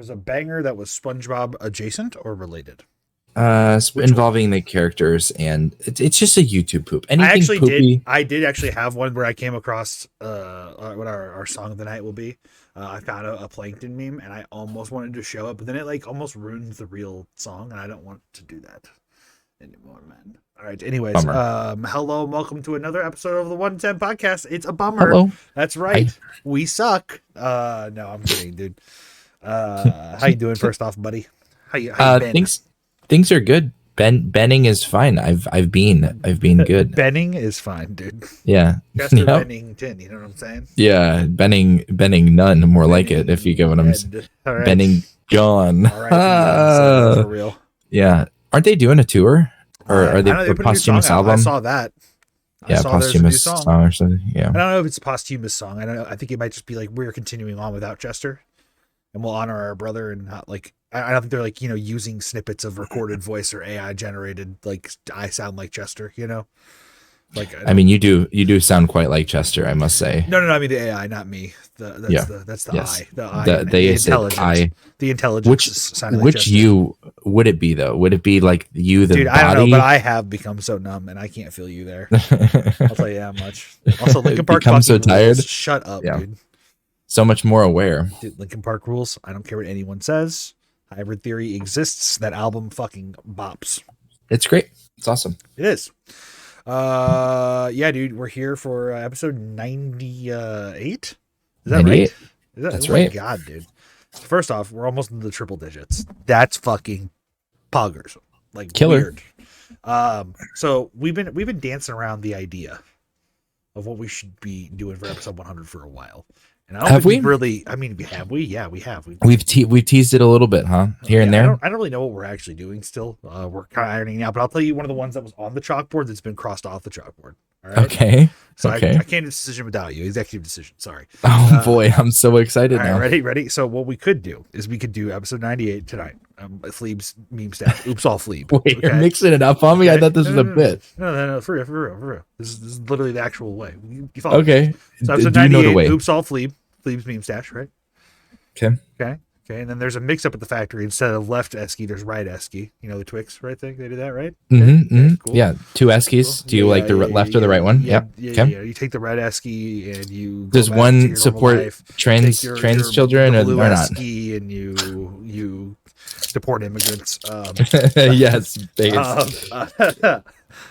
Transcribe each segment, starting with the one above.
was a banger that was SpongeBob adjacent or related. Involving the characters, and it's just a YouTube poop. Anything poopy. I did actually have one where I came across what our song of the night will be. I found a plankton meme, and I almost wanted to show it, but then it like almost ruins the real song, and I don't want to do that anymore, man. All right. Anyways, hello and welcome to another episode of the 110 podcast. It's a bummer. Hello. That's right. Hi. We suck. No, I'm kidding, dude. How you doing? First off, buddy. How you been? Things are good. Benning is fine. I've been good. Benning is fine, dude. Yeah. Chester Bennington, you know what I'm saying? Yeah, Benning none, more like it, if you get what I'm saying. Right. Benning gone. All right, for real. Yeah. Aren't they doing a tour? Or are they a posthumous album? I saw that. Posthumous song or something. Yeah. I don't know if it's a posthumous song. I don't know. I think it might just be like we're continuing on without Chester, and we'll honor our brother and not like. I don't think they're like, using snippets of recorded voice or AI generated, like I sound like Chester, Like I mean, you do sound quite like Chester, I must say. No, I mean the AI, not me. That's the I. The I. The intelligence. I. The intelligence. Which you would it be though? Would it be like you, the dude? body? I don't know, but I have become so numb and I can't feel you there. I'll tell you that much. Also, Linkin Park become so tired. Rules. Shut up, dude. So much more aware. Dude, Linkin Park rules. I don't care what anyone says. Hybrid Theory exists. That album fucking bops. It's great. It's awesome. It is. Yeah, dude, we're here for episode 98. Is that 98? Right? That's right. Oh my God, dude. First off, we're almost in the triple digits. That's fucking poggers. Like killer. Weird. So we've been dancing around the idea of what we should be doing for episode 100 for a while. And I don't think we really. I mean, have we? Yeah, we have. We've teased it a little bit, huh? Here and there. I don't really know what we're actually doing still. We're kind of ironing out, but I'll tell you one of the ones that was on the chalkboard that's been crossed off the chalkboard. All right. Okay. So okay. I can't do a decision without you. Executive decision. Sorry. Oh boy, I'm so excited now. Ready. So what we could do is we could do episode 98 tonight. F1eeb's meme stash. Oops, all F1eeb. Wait, you're mixing it up on me. Okay. I thought this was a bit. No, for real. This is literally the actual way. You okay. So episode 98. Oops, all F1eeb. F1eeb's meme stash, right? Okay. And then there's a mix up at the factory. Instead of left Eski, there's right Eski. The Twix, right thing? They do that, right? Okay, cool. Yeah, two Eskis. Cool. Do you like the left or the right one? Yeah. You take the right Eski and you. Does one support trans children or not? Eski and you deport immigrants. Yes.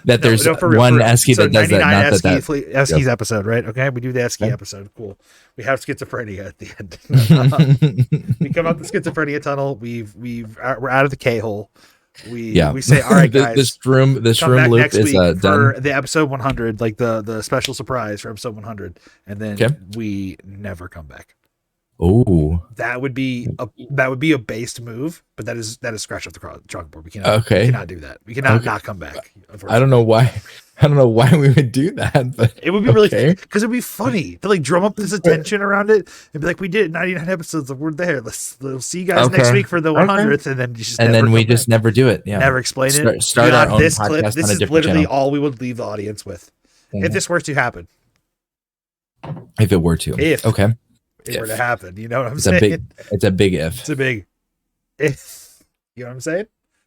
That there's one Eski that does that. Not Eski's episode, right? Okay, we do the Eski episode. Cool. We have schizophrenia at the end. We come out the schizophrenia tunnel. We're out of the K-hole. We say, all right, guys. This room loop is done for the episode 100, like the special surprise for episode 100, and then we never come back. Oh, that would be a based move, but that is scratch off the chalkboard. We cannot do that. We cannot not come back. I don't know why we would do that, but it would be really because it'd be funny to like drum up this attention around it and be like, we did 99 episodes, like, we're there. We'll see you guys next week for the 100th, and then we just never do it. Yeah, never explain it. Start our own this podcast clip. This on a is different literally channel. all we would leave the audience with if this were to happen. If it were to, it were to happen, you know what I'm saying? It's a big if. It's a big if. You know what I'm saying?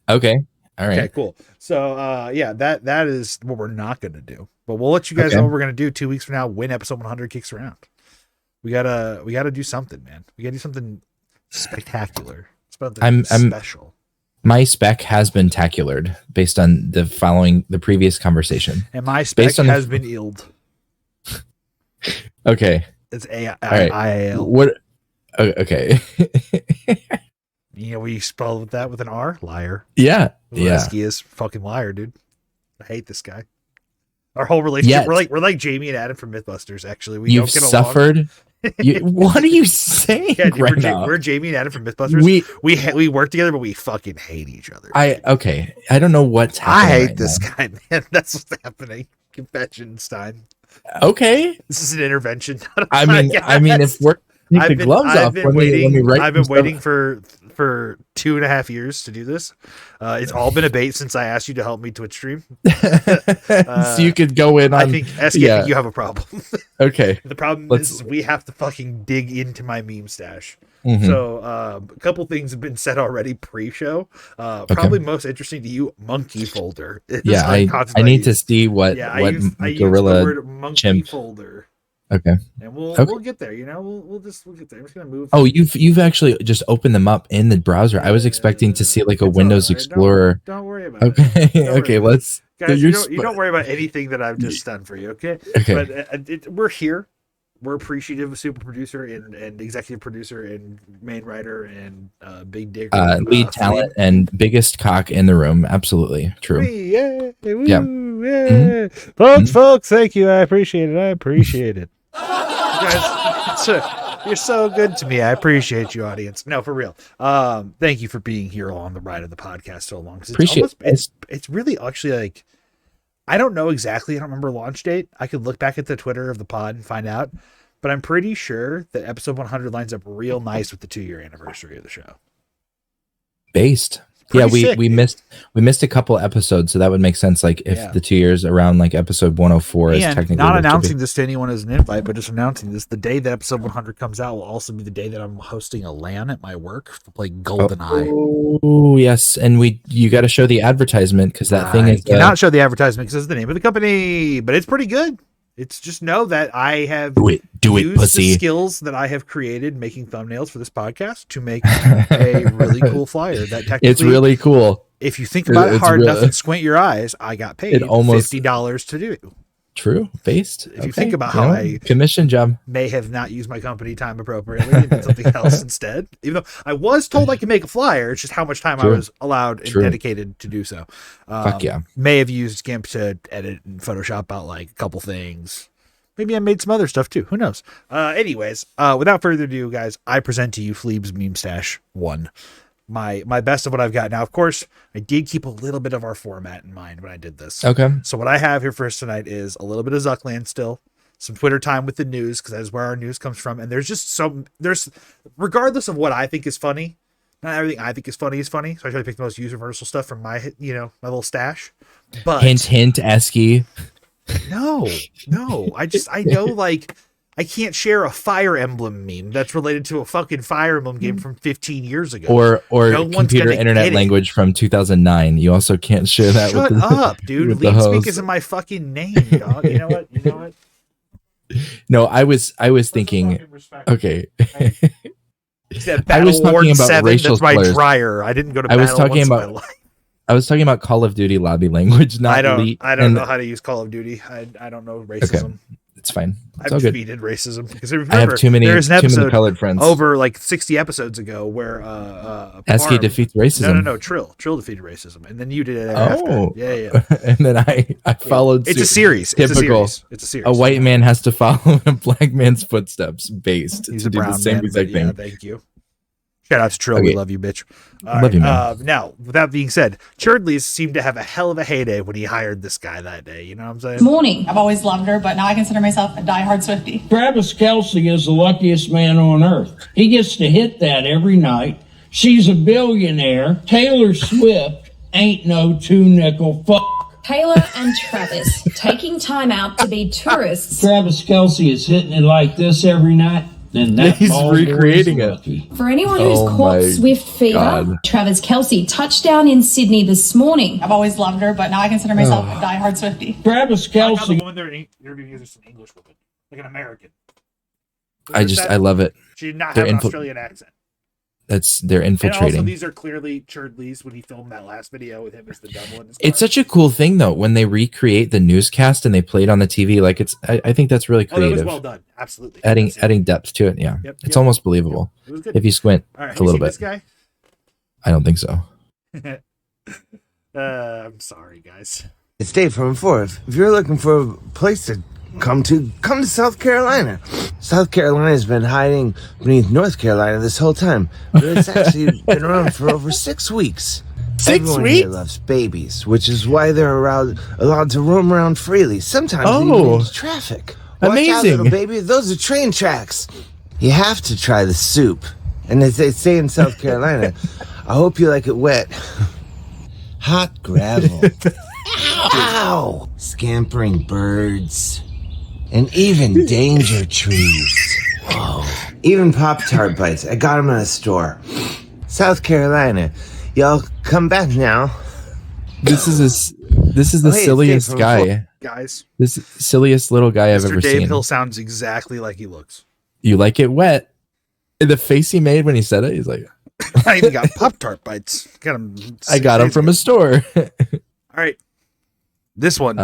Okay. All right. Okay, cool. So that is what we're not going to do. But we'll let you guys know what we're going to do 2 weeks from now when episode 100 kicks around. We gotta do something, man. We gotta do something spectacular. Something special. My spec has been tacular based on the previous conversation. And my spec has been illed. Okay. It's IAL. What? Okay. We spelled that with an R. Liar. Yeah. Eski is fucking liar, dude. I hate this guy. Our whole relationship, we're like Jamie and Adam from Mythbusters. Actually, You've suffered. What are you saying? Yeah, dude, we're Jamie and Adam from Mythbusters. We work together, but we fucking hate each other. I don't know what's happening. I hate this guy, man. That's what's happening. Confession time. Okay, this is an intervention. I mean, if we're take the gloves off. I've been waiting for 2.5 years to do this. It's all been a bait since I asked you to help me Twitch stream. So you could go in on. I think Eski, you have a problem. Okay. The problem is we have to fucking dig into my meme stash. Mm-hmm. So a couple things have been said already pre-show. Probably most interesting to you, monkey folder. Yeah, I need to see what I use gorilla the word monkey chimp folder. Okay. And we'll get there, you know. We'll get there. I'm just gonna move. Oh, you've actually just opened them up in the browser. I was expecting to see like a Windows Explorer. Don't worry about it. Okay, okay, let's guys. You don't worry about anything that I've just done for you. Okay. But we're here. We're appreciative of super producer and executive producer and main writer and big dick lead talent and biggest cock in the room. Absolutely true. Yeah. Mm-hmm. Folks, thank you. I appreciate it. You guys, you're so good to me. I appreciate you, audience. No, for real. Thank you for being here on the ride of the podcast so long. It's really actually like, I don't know exactly. I don't remember launch date. I could look back at the Twitter of the pod and find out, but I'm pretty sure that episode 100 lines up real nice with the 2-year anniversary of the show. Based. Yeah, we missed a couple episodes, so that would make sense. Like if the 2 years around like episode 104 is technically not announcing this to anyone as an invite, but just announcing this: the day that episode 100 comes out will also be the day that I'm hosting a LAN at my work to play GoldenEye. Oh yes, and you got to show the advertisement because that thing is cannot show the advertisement because it's the name of the company, but it's pretty good. It's just know that I have used pussy. The skills that I have created making thumbnails for this podcast to make a really cool flyer. That technically, it's really cool. If you think about it hard enough and squint your eyes, I got paid $50 to do. True, based. If you think about how I commission job may have not used my company time appropriately and did something else instead, even though I was told I could make a flyer, it's just how much time I was allowed and dedicated to do so. Fuck yeah. May have used GIMP to edit and Photoshop out like a couple things. Maybe I made some other stuff too. Who knows? Anyways, without further ado, guys, I present to you F1eeb's Meme Stash 1. My best of what I've got. Now, of course, I did keep a little bit of our format in mind when I did this. Okay. So what I have here for us tonight is a little bit of Zuckland still, some Twitter time with the news, because that is where our news comes from. And there's regardless of what I think is funny, not everything I think is funny. So I try to pick the most universal stuff from my little stash. But hint, Eski. No. I know like I can't share a Fire Emblem meme that's related to a fucking Fire Emblem game from 15 years ago. Or computer internet language from 2009. You also can't share that. Shut up, dude. Lead speak isn't my fucking name, dog. You know what? No, I was thinking. Okay. I was talking about racial slurs. That's my dryer. I didn't go to. I was talking about Call of Duty lobby language. Not I don't know how to use Call of Duty. I don't know racism. Okay. It's fine. I've defeated racism because I have too many colored friends. Over like 60 episodes ago where Eski defeats racism. No, Trill defeated racism, and then you did it after. Yeah. And then I followed. It's a series. Typical. It's a series. A white man has to follow a black man's footsteps. Based. He's a brown man. Same exact thing. Thank you. Shout out to Trill. Okay. We love you, bitch. Love you, man. Now, with that being said, Churdley's seemed to have a hell of a heyday when he hired this guy that day. You know what I'm saying? Morning. I've always loved her, but now I consider myself a diehard Swiftie. Travis Kelce is the luckiest man on earth. He gets to hit that every night. She's a billionaire. Taylor Swift ain't no 2-nickel fuck. Taylor and Travis taking time out to be tourists. Travis Kelce is hitting it like this every night. Then he's recreating it. For anyone who's caught Swift fever, Travis Kelce touchdown in Sydney this morning. I've always loved her, but now I consider myself a diehard Swiftie. Travis Kelce. The woman there interviewing is an English woman, like an American. I love it. She did not have an Australian accent. They're infiltrating. And also, these are clearly Churdley's when he filmed that last video with him as the devil in his car. It's such a cool thing though when they recreate the newscast and they play it on the TV. Like I think that's really creative. That was well done. Absolutely. Adding depth to it. Yeah, it's almost believable if you squint a little bit. This guy? I don't think so. I'm sorry, guys. It's Dave from Fourth. If you're looking for a place to come to South Carolina. South Carolina's been hiding beneath North Carolina this whole time, but it's actually been around for over 6 weeks. Everyone here loves babies, which is why they're allowed to roam around freely. Sometimes even into traffic. Watch out, little baby. Those are train tracks. You have to try the soup. And as they say in South Carolina, I hope you like it wet. Hot gravel. Ow! Scampering birds. And even danger trees. Whoa. even Pop-Tart bites. I got them in a store. South Carolina. Y'all come back now. This is the silliest guy. Guys. This silliest little guy I've ever seen. Dave Hill sounds exactly like he looks. You like it wet. And the face he made when he said it, he's like, I even got Pop-Tart bites. I got them from a store. All right. This one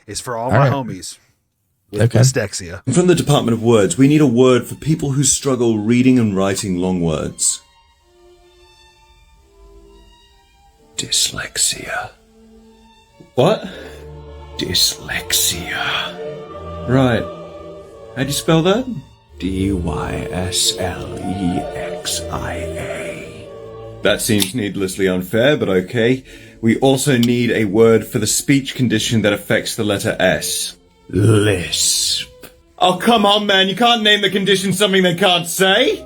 is for all my homies with dyslexia. From the Department of Words, we need a word for people who struggle reading and writing long words. Dyslexia. What? Dyslexia. Right. How'd you spell that? Dyslexia. That seems needlessly unfair, but okay. We also need a word for the speech condition that affects the letter S. Lisp. Oh, come on, man. You can't name the condition something they can't say.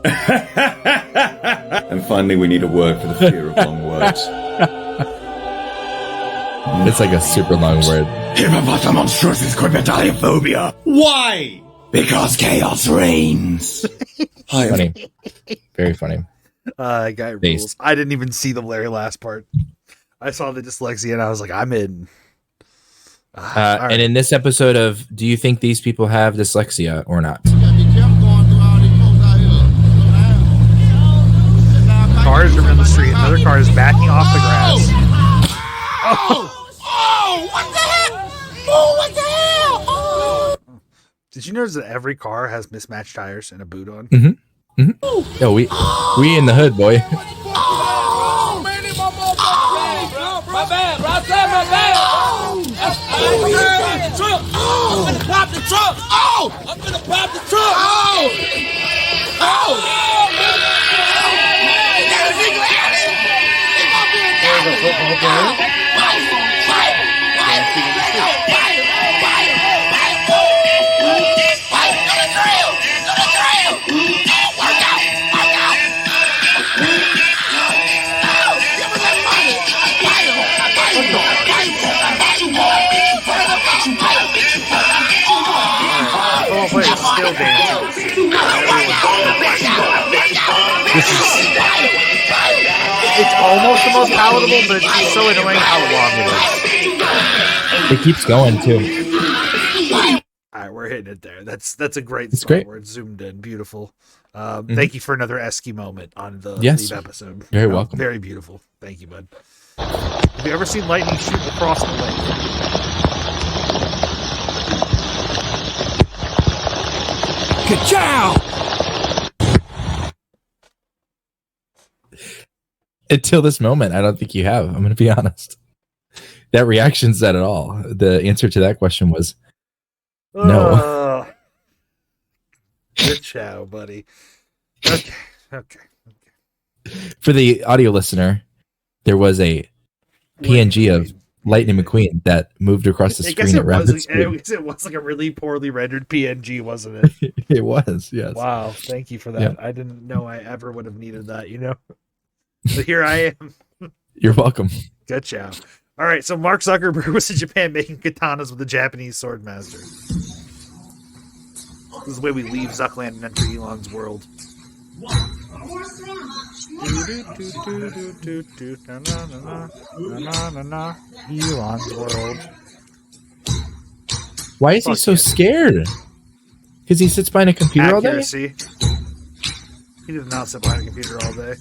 And finally, we need a word for the fear of long words. It's like a super long word. Why? Because chaos reigns. Hi. Funny. Very funny. Guy rules. I didn't even see the very last part. I saw the dyslexia and I was like, I'm in. Right. And in this episode of Do You Think These People Have Dyslexia or Not? Cars are in the street. Another car is backing off the grass. What the heck? Oh, what the hell? Oh. Did you notice that every car has mismatched tires and a boot on? Mm-hmm. Yo, we in the hood, boy. My bad, bro. I said my bad. I'm gonna pop the truck. I'm gonna pop the truck. Still dancing. It's almost the most palatable, but it's so annoying how long it is. It keeps going too. All right, we're hitting it there. That's a great it's song great. where it's zoomed in. Beautiful. Thank you for another Eski moment on the Leave episode. Very welcome. Very beautiful. Thank you, bud. Have you ever seen lightning shoot across the lake? Ka-chow! Until this moment, I don't think you have. I'm going to be honest. That reaction said it all. The answer to that question was no. Good chow, buddy. Okay. For the audio listener, there was a PNG of Lightning McQueen that moved across the screen at rapid speed. It was like a really poorly rendered PNG, wasn't it? It was, yes. Wow, thank you for that. Yeah. I didn't know I ever would have needed that, But here I am. You're welcome. Good job. All right, so Mark Zuckerberg was in Japan making katanas with the Japanese sword master. This is the way we leave Zuckland and enter Elon's world. Elon's world. Why is he so scared? Because he sits behind a computer Accuracy. all day? He does not sit behind a computer all day.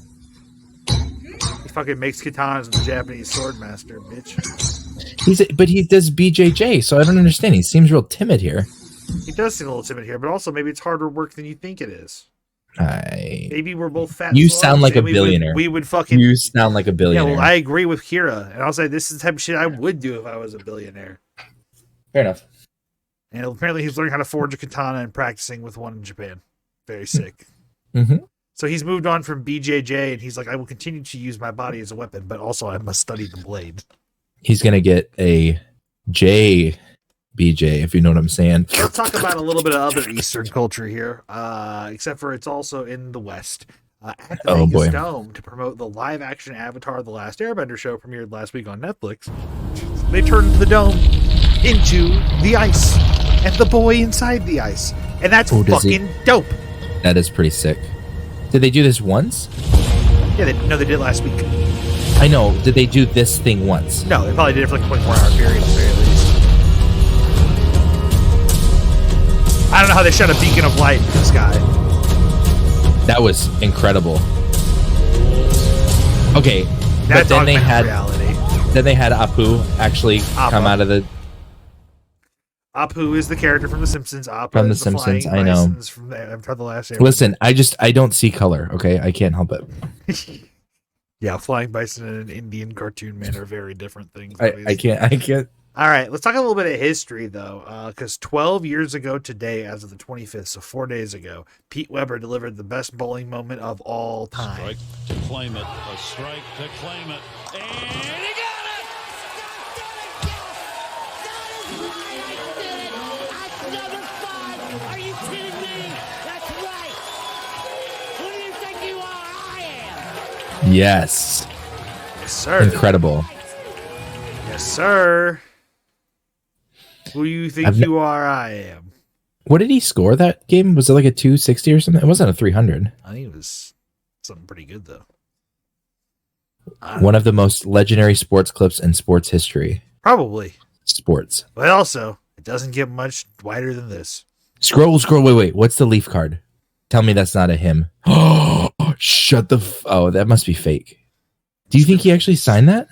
He fucking makes katanas with the Japanese sword master, bitch. But he does BJJ, so I don't understand. He seems real timid here. He does seem a little timid here, but also maybe it's harder work than you think it is. Maybe we're both fat. You sound like a billionaire. We would fucking. You sound like a billionaire. Yeah, well, I agree with Kira, and I'll say this is the type of shit I would do if I was a billionaire. Fair enough. And apparently, he's learning how to forge a katana and practicing with one in Japan. Very sick. Mm-hmm. So he's moved on from BJJ, and he's like, I will continue to use my body as a weapon, but also I must study the blade. He's gonna get a JBJ, if you know what I'm saying. Let's talk about a little bit of other Eastern culture here, except for it's also in the West. At the Vegas Dome to promote the live-action Avatar: The Last Airbender show premiered last week on Netflix. They turned the dome into the ice and the boy inside the ice, and that's fucking dope. That is pretty sick. Did they do this once? Yeah, they did it last week. I know. Did they do this thing once? No, they probably did it for like a 24-hour period at the very least. I don't know how they shot a beacon of light in the sky. That was incredible. Okay, That's but then they had reality. Then they had Apu actually come out of the. Apu is the character from The Simpsons. Apu From The is Simpsons, flying I know. bisons from the last era. Listen, I don't see color. Okay, I can't help it. Yeah, flying bison and an Indian cartoon man are very different things. I can't. All right, let's talk a little bit of history, though, because 12 years ago today, as of the 25th, so 4 days ago, Pete Weber delivered the best bowling moment of all time. Strike to claim it. A strike to claim it. And he got it! That's number 5. Are you kidding me? That's right. Who do you think you are? I am. Yes. Yes, sir. Incredible. Yes, sir. Who do you think you are? I am. What did he score that game? Was it like a 260 or something? It wasn't a 300. I think it was something pretty good, though. One of the most legendary sports clips in sports history. Probably. Sports. But also, it doesn't get much wider than this. Scroll. Wait. What's the Leaf card? Tell me that's not a him. Oh, shut the. Oh, that must be fake. Do you think he actually signed that?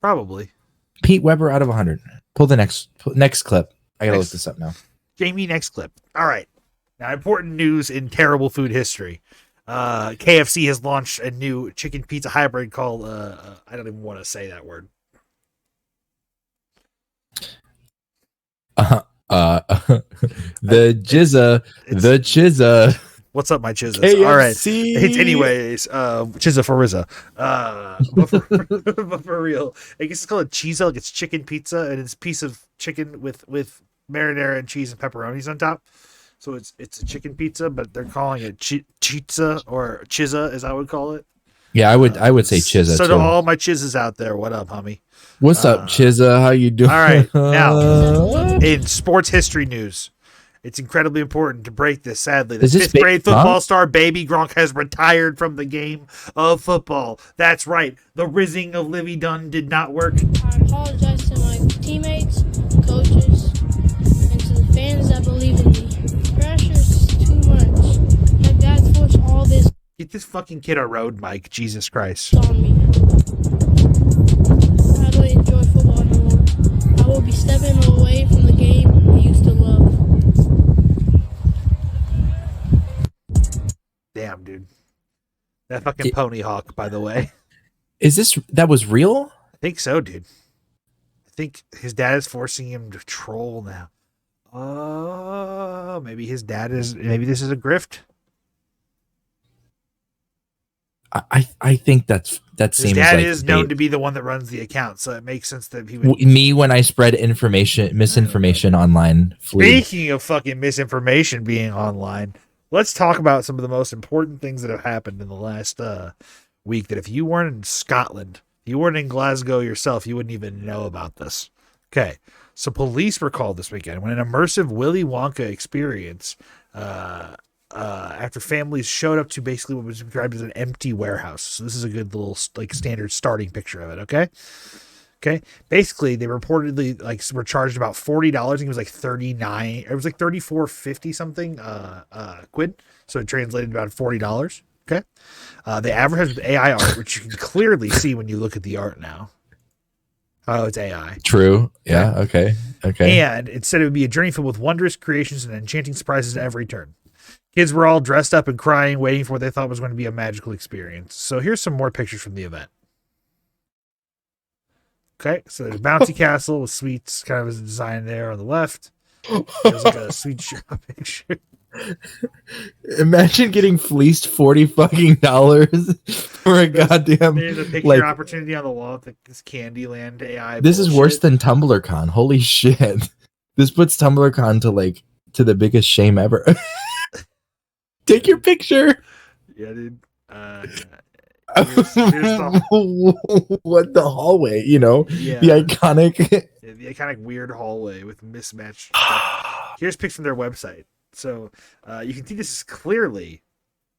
Probably. Pete Weber out of 100. Pull the next clip. I gotta look this up now. Jamie, next clip. All right. Now, important news in terrible food history. KFC has launched a new chicken pizza hybrid called, I don't even want to say that word. The Chizza. What's up, my Chizzas? KFC. All right. It's anyways, Chizza for Rizza. But for real, I guess it's called a Chizza, like it's chicken pizza, and it's a piece of chicken with marinara and cheese and pepperonis on top. So it's a chicken pizza, but they're calling it Chizza or Chizza, as I would call it. Yeah, I would say Chizza. So to all my Chizzas out there, what up, homie? What's up, Chizza? How you doing? All right. Now, in sports history news, it's incredibly important to break this, sadly. The fifth grade football star Baby Gronk has retired from the game of football. That's right. The rizzing of Livy Dunn did not work. I apologize to my teammates, coaches, and to the fans that believe in me. Pressure's too much. My dad forced all this. Get this fucking kid a road, Mike. Jesus Christ. On me. I don't enjoy football anymore. I will be stepping away from the game I used to love. Damn, dude. That fucking pony hawk, by the way. That was real? I think so, dude. I think his dad is forcing him to troll now. Oh, maybe this is a grift. I think that seems his dad like is known to be the one that runs the account, so it makes sense that he would. Me when I spread misinformation online. Speaking of fucking misinformation being online, let's talk about some of the most important things that have happened in the last week. That if you weren't in Scotland, if you weren't in Glasgow yourself, you wouldn't even know about this. Okay, so police were called this weekend when an immersive Willy Wonka experience. After families showed up to basically what was described as an empty warehouse. So this is a good little like standard starting picture of it. Okay. Basically, they reportedly were charged about $40. I think it was like 39. It was like 34.50 something quid. So it translated to about $40. Okay. They advertised with AI art, which you can clearly see when you look at the art now. Oh, it's AI. True. Yeah. Okay. And it said it would be a journey filled with wondrous creations and enchanting surprises at every turn. Kids were all dressed up and crying, waiting for what they thought was going to be a magical experience. So here's some more pictures from the event. Okay, so there's a bouncy castle with sweets, kind of as a design there on the left. There's like a sweet shop picture. Imagine getting fleeced $40 for a goddamn. There's a picture opportunity on the wall with this Candyland AI. This is worse than TumblrCon. Holy shit! This puts TumblrCon to the biggest shame ever. Take your picture. Yeah, dude. What the hallway? The iconic. The iconic weird hallway with mismatched. Here's pics from their website. So you can see this is clearly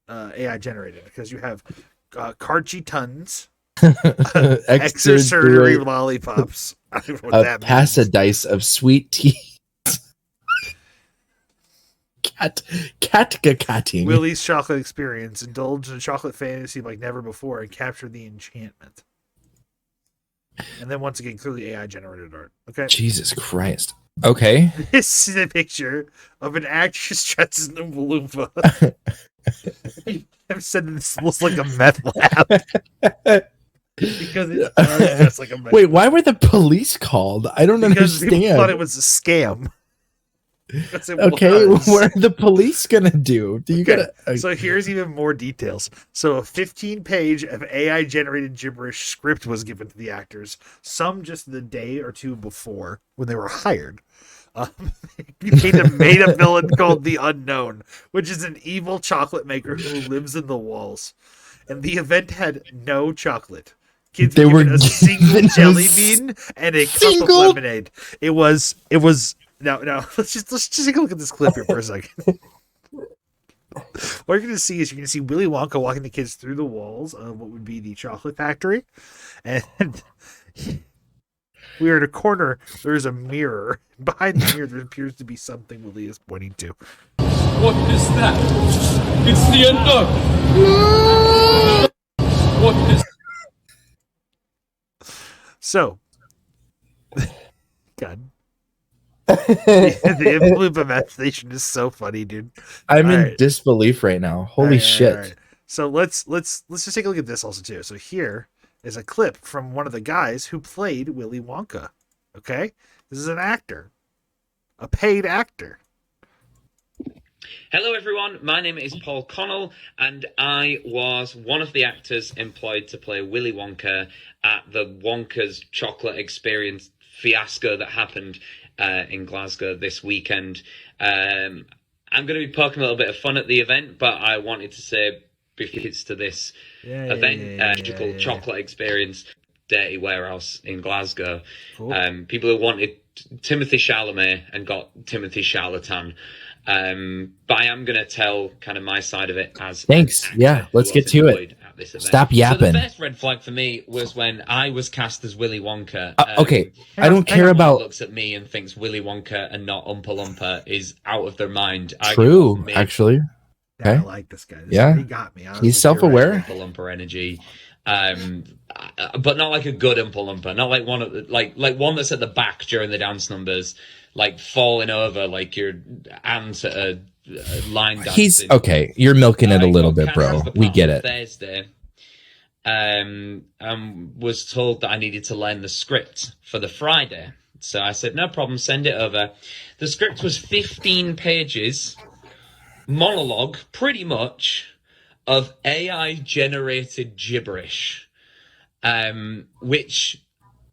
AI generated because you have Karchi Tons, extra surgery lollipops. I don't know what that means. Pass a dice of sweet tea. Catting. Willie's chocolate experience. Indulge in chocolate fantasy like never before and capture the enchantment. And then once again, clearly AI generated art. Okay. Jesus Christ. Okay. This is a picture of an actress dressed in a Oompa Loompa. I've said this looks like a meth lab. Because it does dress like a meth Wait, why were the police called? I don't understand. People thought it was a scam. Okay, what are the police gonna do? Do you gotta? So here's even more details. So a 15-page of AI-generated gibberish script was given to the actors. Some just the day or two before when they were hired. He made a villain called the Unknown, which is an evil chocolate maker who lives in the walls. And the event had no chocolate. Kids were given a single jelly bean and a cup of lemonade. It was. No. Let's just take a look at this clip here for a second. What you're going to see is you're going to see Willy Wonka walking the kids through the walls of what would be the chocolate factory, and we are in a corner. There's a mirror. Behind the mirror, there appears to be something Willy is pointing to. What is that? It's the unknown. What is? So, God. The Oompa Meth Station is so funny, dude. I'm in disbelief right now. Holy shit. Right. So let's just take a look at this also too. So here is a clip from one of the guys who played Willy Wonka. Okay? This is an actor. A paid actor. Hello everyone, my name is Paul Connell and I was one of the actors employed to play Willy Wonka at the Wonka's Chocolate Experience fiasco that happened in Glasgow this weekend. I'm going to be poking a little bit of fun at the event, but I wanted to say it's to this event, chocolate experience, Dirty Warehouse in Glasgow. Cool. People who wanted Timothy Chalamet and got Timothy Charlatan. But I am going to tell kind of my side of it as thanks. Yeah, let's get to it. Stop yapping. So the first red flag for me was when I was cast as Willy Wonka. Okay, I don't care about. Looks at me and thinks Willy Wonka and not Oompa Loompa is out of their mind. True, actually. Okay. I like this guy. He got me. He's self-aware. Oompa Loompa energy, but not like a good Oompa Loompa. Not like one of the, like one that's at the back during the dance numbers, like falling over like your aunt at a line dancing. He's okay. You're milking it a little bit, bro. We get it. Thursday, was told that I needed to learn the script for the Friday. So I said, no problem, send it over. The script was 15 pages, monologue, pretty much, of AI-generated gibberish, which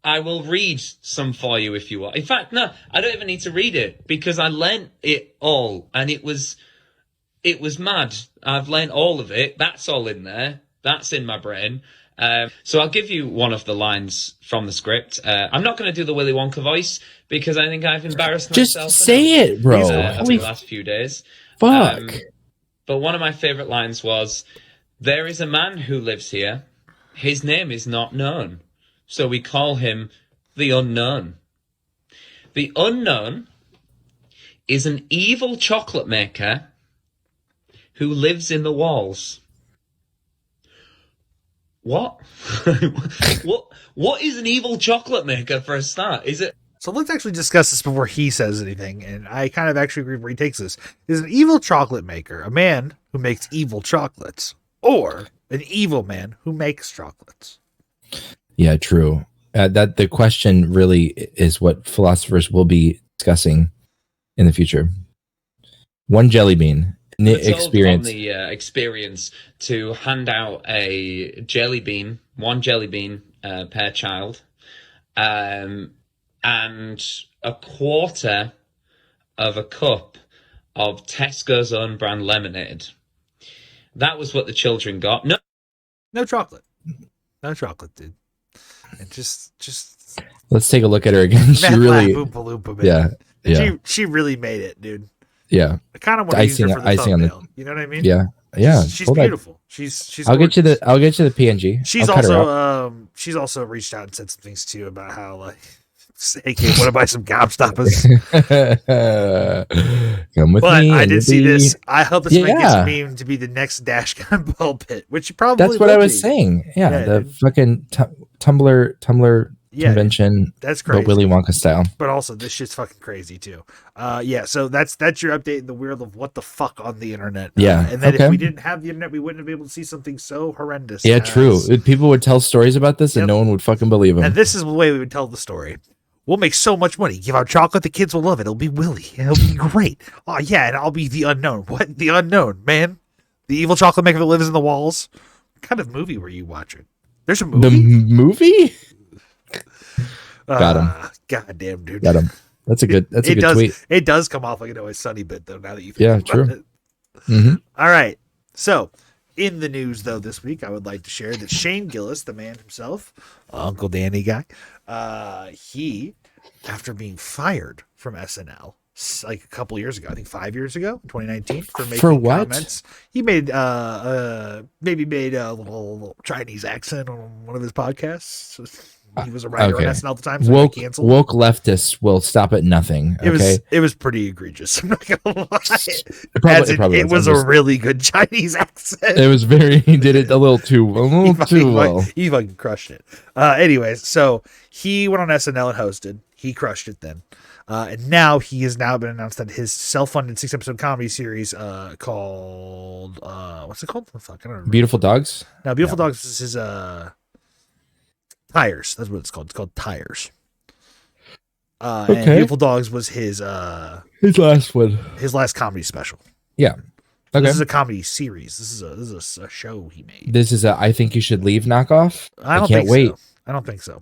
I will read some for you if you want. In fact, no, I don't even need to read it because I learnt it all, and it was mad. I've learnt all of it. That's all in there. That's in my brain. So I'll give you one of the lines from the script. I'm not going to do the Willy Wonka voice because I think I've embarrassed myself. Just say it, bro. Over the last few days. Fuck. But one of my favourite lines was, there is a man who lives here. His name is not known. So we call him the Unknown. The Unknown is an evil chocolate maker who lives in the walls. What? What is an evil chocolate maker for a start? Is it? So let's actually discuss this before he says anything, and I kind of actually agree where he takes this. Is an evil chocolate maker a man who makes evil chocolates, or an evil man who makes chocolates? Yeah, true. That the question really is what philosophers will be discussing in the future. One jelly bean experience. On the experience to hand out a jelly bean, one jelly bean per child, and a quarter of a cup of Tesco's own brand lemonade. That was what the children got. No chocolate. No chocolate, dude. And just let's take a look at her again. She really, Oompa Loompa, man. Yeah. She really made it, dude. Yeah. I kind of want to use her for the thumbnail. You know what I mean? Yeah. She's beautiful. She's I'll get you the PNG. She's also reached out and said some things too about how like, hey kid, want to buy some gobstoppers? Come with me. I did see this. I hope this makes meme to be the next Dash Gun Ball Pit, which probably that's what I was saying. Yeah, the fucking Tumblr convention. That's crazy. But Willy Wonka style. But also, this shit's fucking crazy too. So that's your update in the world of what the fuck on the internet. And then if we didn't have the internet, we wouldn't have been able to see something so horrendous. Yeah, true. People would tell stories about this, and no one would fucking believe them. And this is the way we would tell the story. We'll make so much money. Give out chocolate, the kids will love it. It'll be Willy. It'll be great. Oh yeah, and I'll be the unknown. What? The unknown, man? The evil chocolate maker that lives in the walls. What kind of movie were you watching? There's a movie. The movie? Got him. God damn, dude. Got him. That's a good tweet. It does come off like an Always Sunny bit though. Now that you think about true. it. Mm-hmm. All right. So in the news though this week, I would like to share that Shane Gillis, the man himself, Uncle Danny guy, he, after being fired from SNL like a couple years ago, I think 5 years ago, 2019, for making comments. He made maybe made a little Chinese accent on one of his podcasts. He was a writer on SNL at the time, so woke canceled. Woke leftists will stop at nothing. Okay? It was pretty egregious. I'm not gonna lie. It was a really good Chinese accent. It was he did it a little too well. He fucking crushed it. Anyways, so he went on SNL and hosted. He crushed it then. And now he has now been announced that his self-funded 6-episode comedy series called what's it called? Fuck, I don't remember. Beautiful Dogs? No, Beautiful Dogs is his Tires. That's what it's called. It's called Tires. And Beautiful Dogs was his last one. His last comedy special. Yeah. Okay. This is a comedy series. This is a show he made. This is a I Think You Should Leave knockoff. I can't wait. So. I don't think so.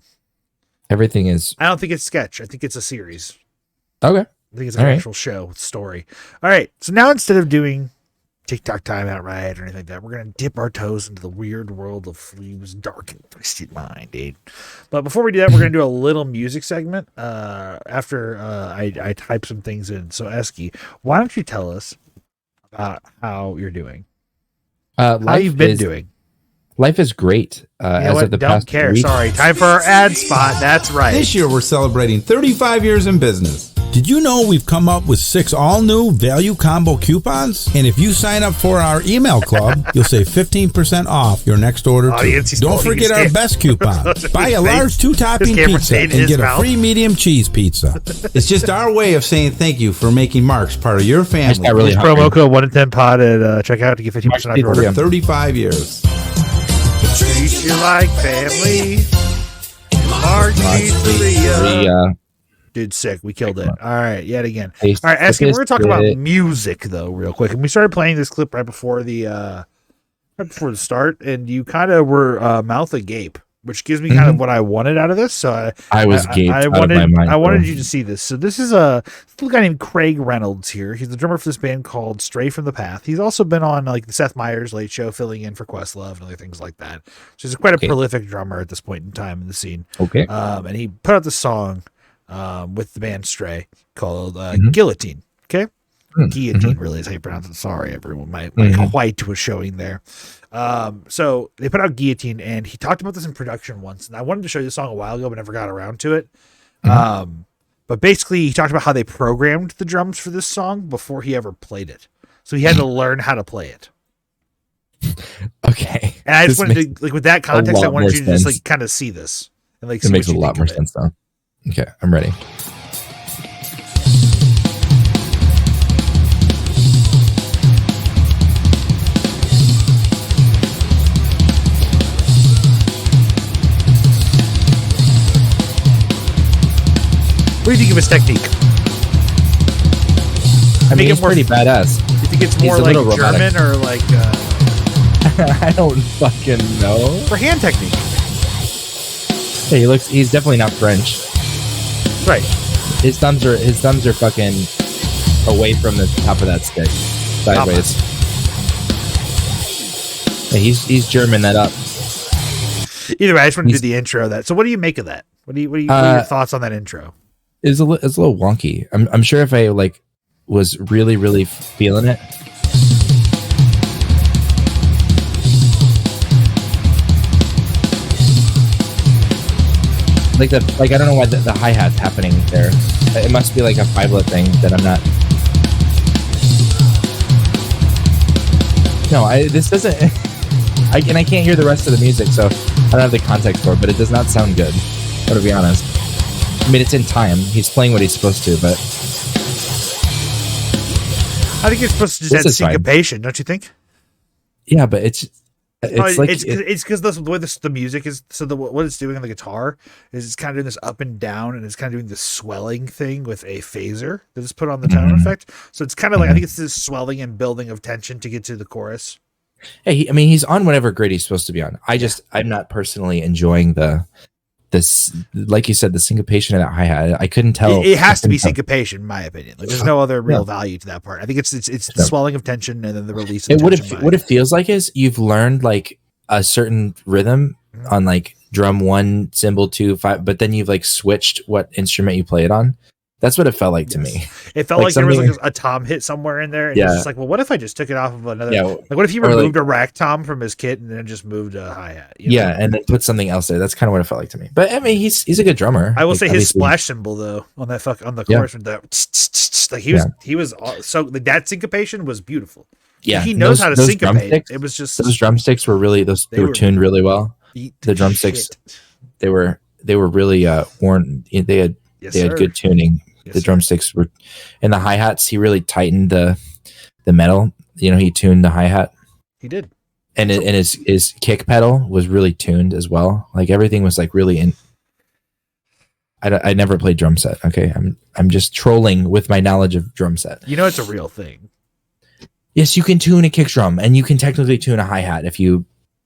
Everything is. I don't think it's sketch. I think it's a series. Okay. I think it's an actual show story. All right. So now instead of doing TikTok time outright or anything like that, we're going to dip our toes into the weird world of Flea's dark and twisted mind, dude. But before we do that, we're going to do a little music segment after I type some things in. So, Eski, why don't you tell us about how you're doing? How you've been doing? Life is great. As of the past care. week. Sorry. Time for our ad spot. That's right. This year, we're celebrating 35 years in business. Did you know we've come up with 6 all-new value combo coupons? And if you sign up for our email club, you'll save 15% off your next order. Don't forget our best coupon. Buy a large 2-topping pizza and get a free medium cheese pizza. It's just our way of saying thank you for making Marks part of your family. Really promo code 110pod at checkout to get 15% off your order. 35 years. Treat you like family. Mark Pizzeria. Dude, sick. We killed it. All right, yet again. All right, Eski, we're going to talk about music, though, real quick. And we started playing this clip right before the start, and you kind of were mouth agape, which gives me kind of what I wanted out of this. So I wanted you to see this. So this is a little guy named Craig Reynolds here. He's the drummer for this band called Stray from the Path. He's also been on like the Seth Meyers Late Show, filling in for Questlove and other things like that. So he's quite a prolific drummer at this point in time in the scene. Okay. And he put out this song with the band Stray called Guillotine. Okay. Guillotine really is how you pronounce it. Sorry, everyone. My white was showing there. So they put out Guillotine, and he talked about this in production once. And I wanted to show you the song a while ago, but never got around to it. But basically, he talked about how they programmed the drums for this song before he ever played it. So he had to learn how to play it. Okay. And I just wanted to, like, with that context, I wanted you to just like kind of see this. And like, it makes a lot more sense now. Okay, I'm ready. What do you think of his technique? I mean, it's pretty badass. You think it's more like German or like... I don't fucking know. For hand technique. Yeah, he's definitely not French. Right. His thumbs are fucking away from the top of that stick. Sideways. Yeah, he's German that up. Either way, I just want to do the intro of that. So what do you make of that? What are your thoughts on that intro? It's a little wonky. I'm sure if I like was really, really feeling it. Like I don't know why the hi-hat's happening there. It must be like a 5-lit thing that I'm not. No, this doesn't. I can't hear the rest of the music, so I don't have the context for it. But it does not sound good. To be honest, I mean it's in time. He's playing what he's supposed to, but I think it's supposed to just add syncopation, don't you think? Yeah, but it's like it's because the way the music is. So what it's doing on the guitar is it's kind of doing this up and down, and it's kind of doing this swelling thing with a phaser that is put on the tone effect. So it's kind of like I think it's this swelling and building of tension to get to the chorus. Hey, I mean he's on whatever grid he's supposed to be on. I'm not personally enjoying this, like you said, the syncopation of that hi-hat. I couldn't tell. It has to be syncopation, in my opinion. Like, there's no other real value to that part. I think it's the swelling of tension and then the release of tension. What it feels like is you've learned like a certain rhythm on like drum 1, cymbal 2, 5, but then you've like switched what instrument you play it on. That's what it felt like to me. It felt like there was like a tom hit somewhere in there. And it's just like, well, what if I just took it off of another? Yeah, like, what if he removed a rack tom from his kit and then just moved a hi-hat? And then put something else there. That's kind of what it felt like to me. But I mean, he's a good drummer. I will say his splash cymbal though on the chorus, like he was so that syncopation was beautiful. Yeah, he knows how to syncopate. It was just those drumsticks were really they were tuned really well. The drumsticks, they were really worn. They had good tuning. The drumsticks were, and the hi-hats, he really tightened the metal. He tuned the hi-hat. He did. And his kick pedal was really tuned as well. Like everything was like really in. I never played drum set. Okay, I'm just trolling with my knowledge of drum set. It's a real thing. Yes, you can tune a kick drum, and you can technically tune a hi-hat if you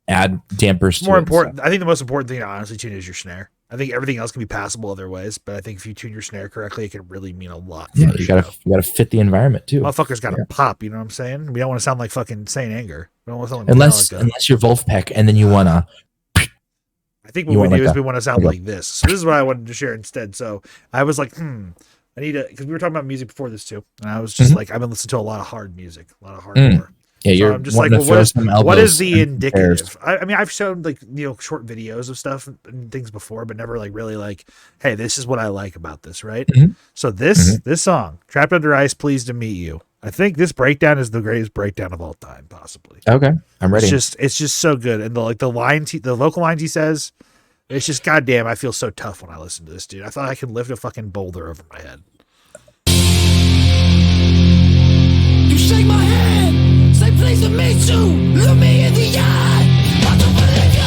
add dampers. More important. I think the most important thing to honestly tune is your snare. I think everything else can be passable other ways, but I think if you tune your snare correctly, it can really mean a lot. Yeah, you gotta fit the environment too. Motherfuckers gotta pop. You know what I'm saying? We don't want to sound like fucking Saint Anger. We don't want to sound like unless you're Wolfpack, and then you wanna. I think what we do is we want to sound like this. So this is what I wanted to share instead. So I was like, I need to, because we were talking about music before this too, and I was just like, I've been listening to a lot of hard music, a lot of hardcore. Yeah, so I'm just like, well, what is the indicative? I mean, I've shown like short videos of stuff and things before, but never like really like, hey, this is what I like about this, right? So this song, "Trapped Under Ice, Pleased to Meet You," I think this breakdown is the greatest breakdown of all time, possibly. Okay, I'm ready. It's just so good, and the vocal lines he says, it's just goddamn. I feel so tough when I listen to this, dude. I thought I could lift a fucking boulder over my head. You shake my hand. Say please to meet you. Look me in the eye. I don't believe you.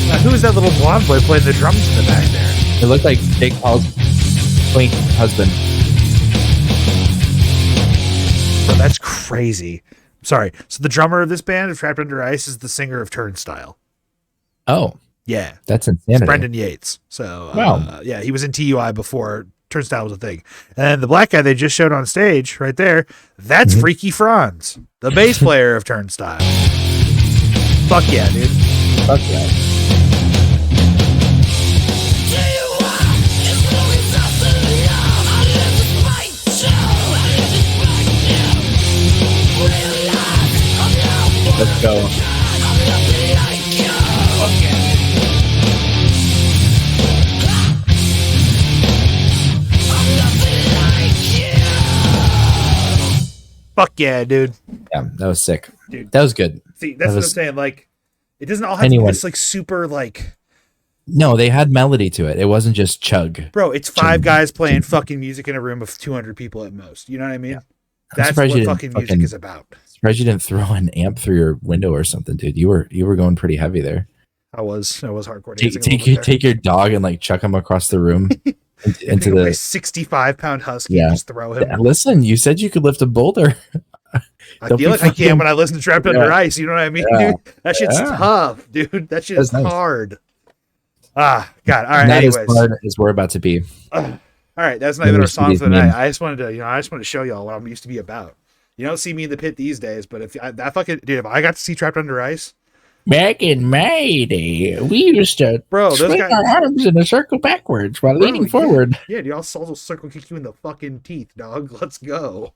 Now, who is that little blonde boy playing the drums in the back there? It looked like Jake Paul's twink husband. Bro, that's crazy. Sorry. So the drummer of this band, of Trapped Under Ice, is the singer of Turnstile. Oh. Yeah. That's insanity. It's Brendan Yates. So, wow. Yeah, he was in TUI before Turnstile was a thing. And the black guy they just showed on stage right there, that's Freaky Franz, the bass player of Turnstile. Fuck yeah, dude. Fuck yeah. Let's go. Fuck yeah, dude. Yeah, that was sick. Dude, that was good. See, that's what I'm saying. Like, it doesn't all have to be this like super like. No, they had melody to it. It wasn't just chug. Bro, it's five guys playing fucking music in a room of 200 people at most. You know what I mean? Yeah. That's what fucking music is about. Surprised you didn't throw an amp through your window or something, dude. You were going pretty heavy there. I was hardcore. Take your dog and like chuck him across the room into the 65-pound husky. And just throw him. Yeah, listen, you said you could lift a boulder. I feel like I can when I listen to Trapped Under Ice. You know what I mean? Yeah. Dude, that shit's tough, dude. That shit is hard. Ah, God. All right. Not anyways, as hard as we're about to be. All right, that's not even our song for the night. I just wanted to show y'all what I'm used to be about. You don't see me in the pit these days, but if I got to see Trapped Under Ice. Back in my day, we used to swing our arms in a circle backwards while leaning forward. Yeah, dude, I'll also circle kick you in the fucking teeth, dog. Let's go.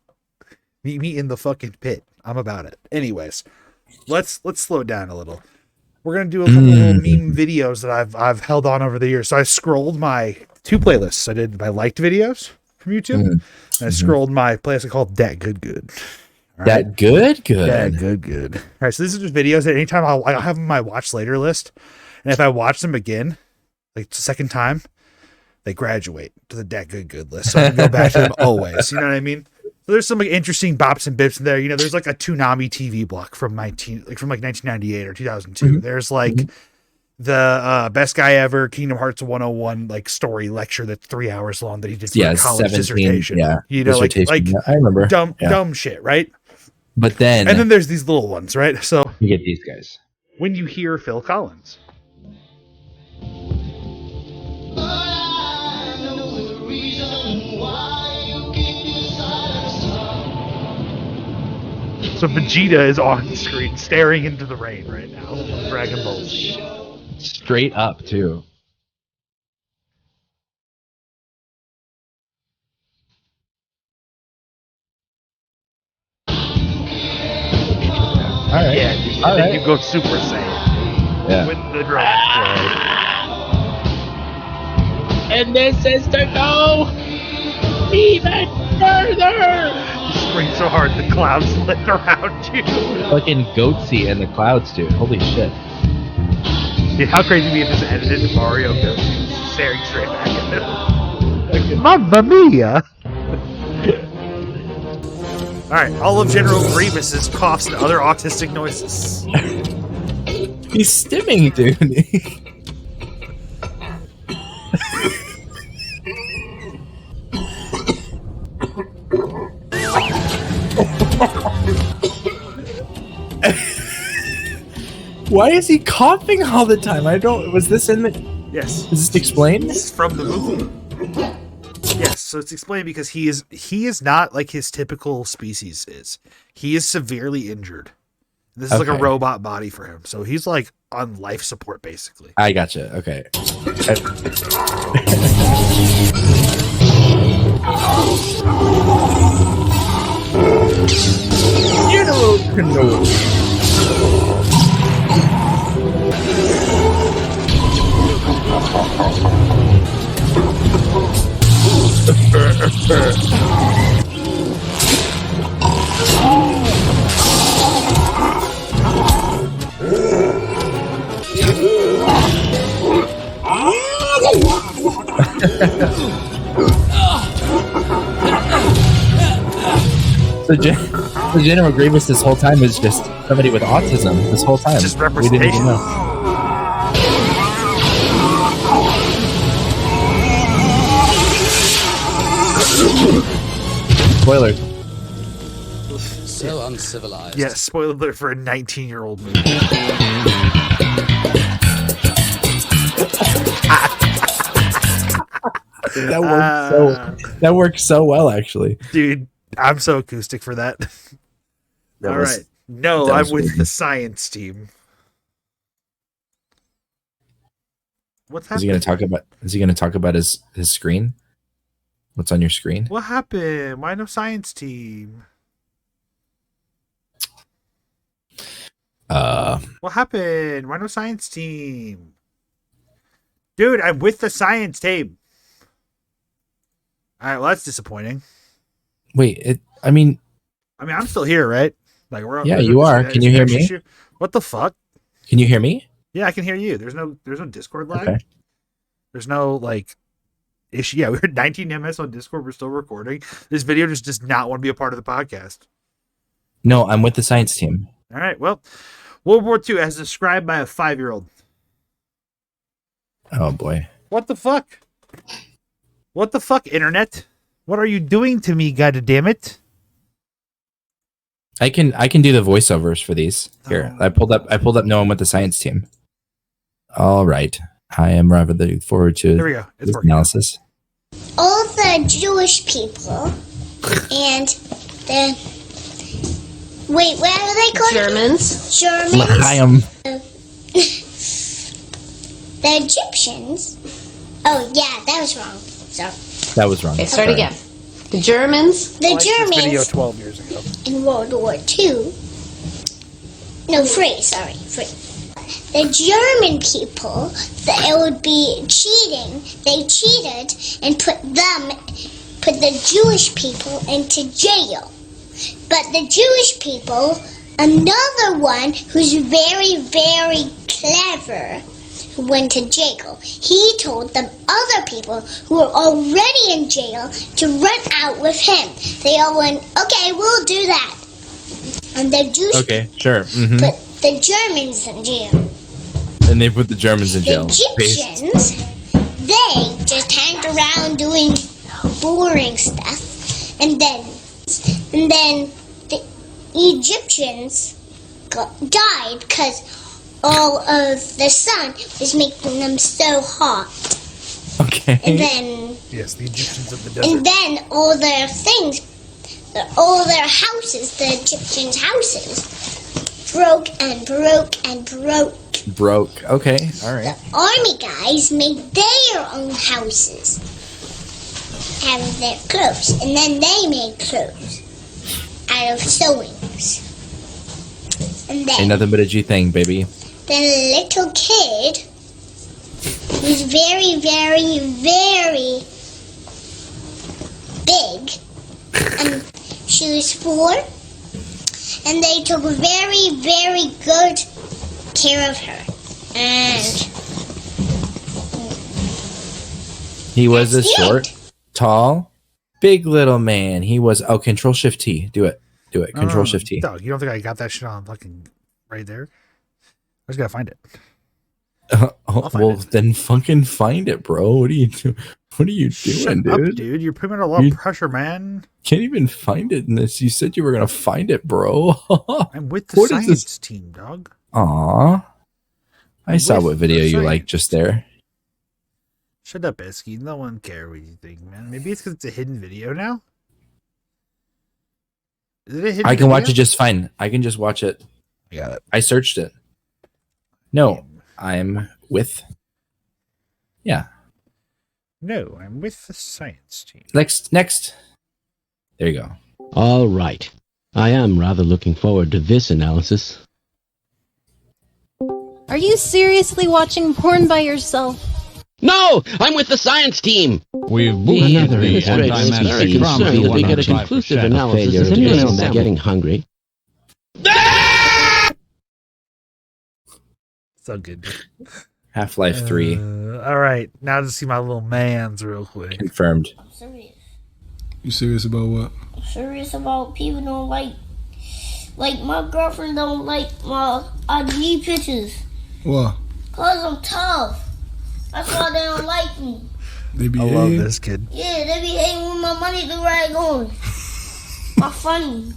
Meet me in the fucking pit. I'm about it. Anyways, let's slow it down a little. We're gonna do a couple little meme videos that I've held on over the years. So I scrolled my 2 playlists. I did my liked videos from YouTube, and I scrolled my playlist called That Good Good. That good. All right, so this is just videos that anytime I'll have on my watch later list, and if I watch them again, like the second time, they graduate to the That Good list. So I can go back to them always. You know what I mean? So there's some like interesting bops and bips in there. You know, there's like a Toonami TV block from 1998 or 2002. There's like the best guy ever Kingdom Hearts 101 like story lecture that's 3 hours long that he did for a college dissertation. Yeah, you know, like I remember dumb shit, right? But then there's these little ones, right? So you get these guys. When you hear Phil Collins. So Vegeta is on screen staring into the rain right now. Dragon Ball. Straight up, too. All right. Yeah, then you go Super Saiyan. Yeah. With the drums play. And this is to go even further. Spring so hard the clouds lift around you. Fucking Goatsy and the clouds, dude. Holy shit. Dude, how crazy would it be if this edited to Mario Goatsy staring straight back at him? Mamma mia! Alright, all of General Grievous's coughs and other autistic noises. He's stimming, dude. Why is he coughing all the time? Was this in the... Yes. Is this explained? This is from the movie. Yes, so it's explained because he is not like his typical species is. He is severely injured. This is like a robot body for him. So he's like on life support basically. I gotcha. Okay. General Kenobi. So General Grievous this whole time is just somebody with autism this whole time. Just representation. We didn't even know. Spoiler. So uncivilized. Yeah, spoiler alert for a 19-year-old movie. That worked so well, actually. Dude, I'm so acoustic for that. All right. No, I'm with the science team. What's happening? Is he gonna talk about his screen? What's on your screen? What happened? Why no science team? What happened? Why no science team? Dude, I'm with the science team. All right, well that's disappointing. Wait, I mean, I'm still here, right? Like yeah, you are. Can you hear me? What the fuck? Can you hear me? Yeah, I can hear you. There's no Discord lag. Okay. There's no like issue. Yeah, we're 19 MS on Discord. We're still recording. This video just does not want to be a part of the podcast. No, I'm with the science team. All right. Well, World War II as described by a 5-year-old. Oh boy. What the fuck? What the fuck, internet? What are you doing to me, goddammit? I can do the voiceovers for these. Here, I pulled up No, I'm with the science team. All right. I am rather looking forward to there we go. It's this analysis. All the Jewish people and the Wait, what are they called? Germans. Germans. The Egyptians. Oh yeah, that was wrong. Sorry. That was wrong. Okay, start again. The Germans. The This video Germans 12 years ago. in World War II. No, free. Sorry, free. The German people, it would be cheating. They cheated and put the Jewish people into jail. But the Jewish people, another one who's very, very clever, who went to jail, he told the other people who were already in jail to run out with him. They all went, okay, we'll do that. And the Jewish put the Germans in jail. And they put the Germans in jail. The Egyptians, they just hanged around doing boring stuff. And then the Egyptians died because all of the sun was making them so hot. Okay. And then yes, the Egyptians of the desert. And then all their things, all their houses, the Egyptians' houses, broke and broke and broke. Broke. Okay. All right. The army guys made their own houses out of their clothes, and then they made clothes out of sewings. And then Ain't nothing but a G thing, baby. the little kid was very, very, very big, and she was 4, and they took very, very good care of her. And He was a That's it. short, tall, big little man. He was. Oh, Control Shift T. Do it. Do it. Control Shift T. Dog, you don't think I got that shit on fucking right there? I just gotta find it. Well, then fucking find it, bro. What are you doing? What are you doing, Shut up, dude? dude. You're putting a lot of pressure, man. Can't even find it in this. You said you were gonna find it, bro. I'm with the science team, dog. Aw. I saw with what video the you liked just there. Shut up, Eski. No one cares what you think, man. Maybe it's because it's a hidden video now? Is it a hidden I can watch video? it just fine. I can just watch it. I got it. I searched it. No, I'm with. Yeah. No, I'm with the science team. Next. There you go. All right. I am rather looking forward to this analysis. Are you seriously watching porn by yourself? No! I'm with the science team! We've moved the very concerned that they get a conclusive analysis. Is anyone else getting hungry? So good. Half-Life 3. All right, now to see my little mans real quick. Confirmed. I'm serious. You serious about what? I'm serious about people don't like my girlfriend don't like my IG pictures. What? Cause I'm tough. That's why they don't like me. They be I love this kid. Yeah, they be hating with my money do rag on. My funny.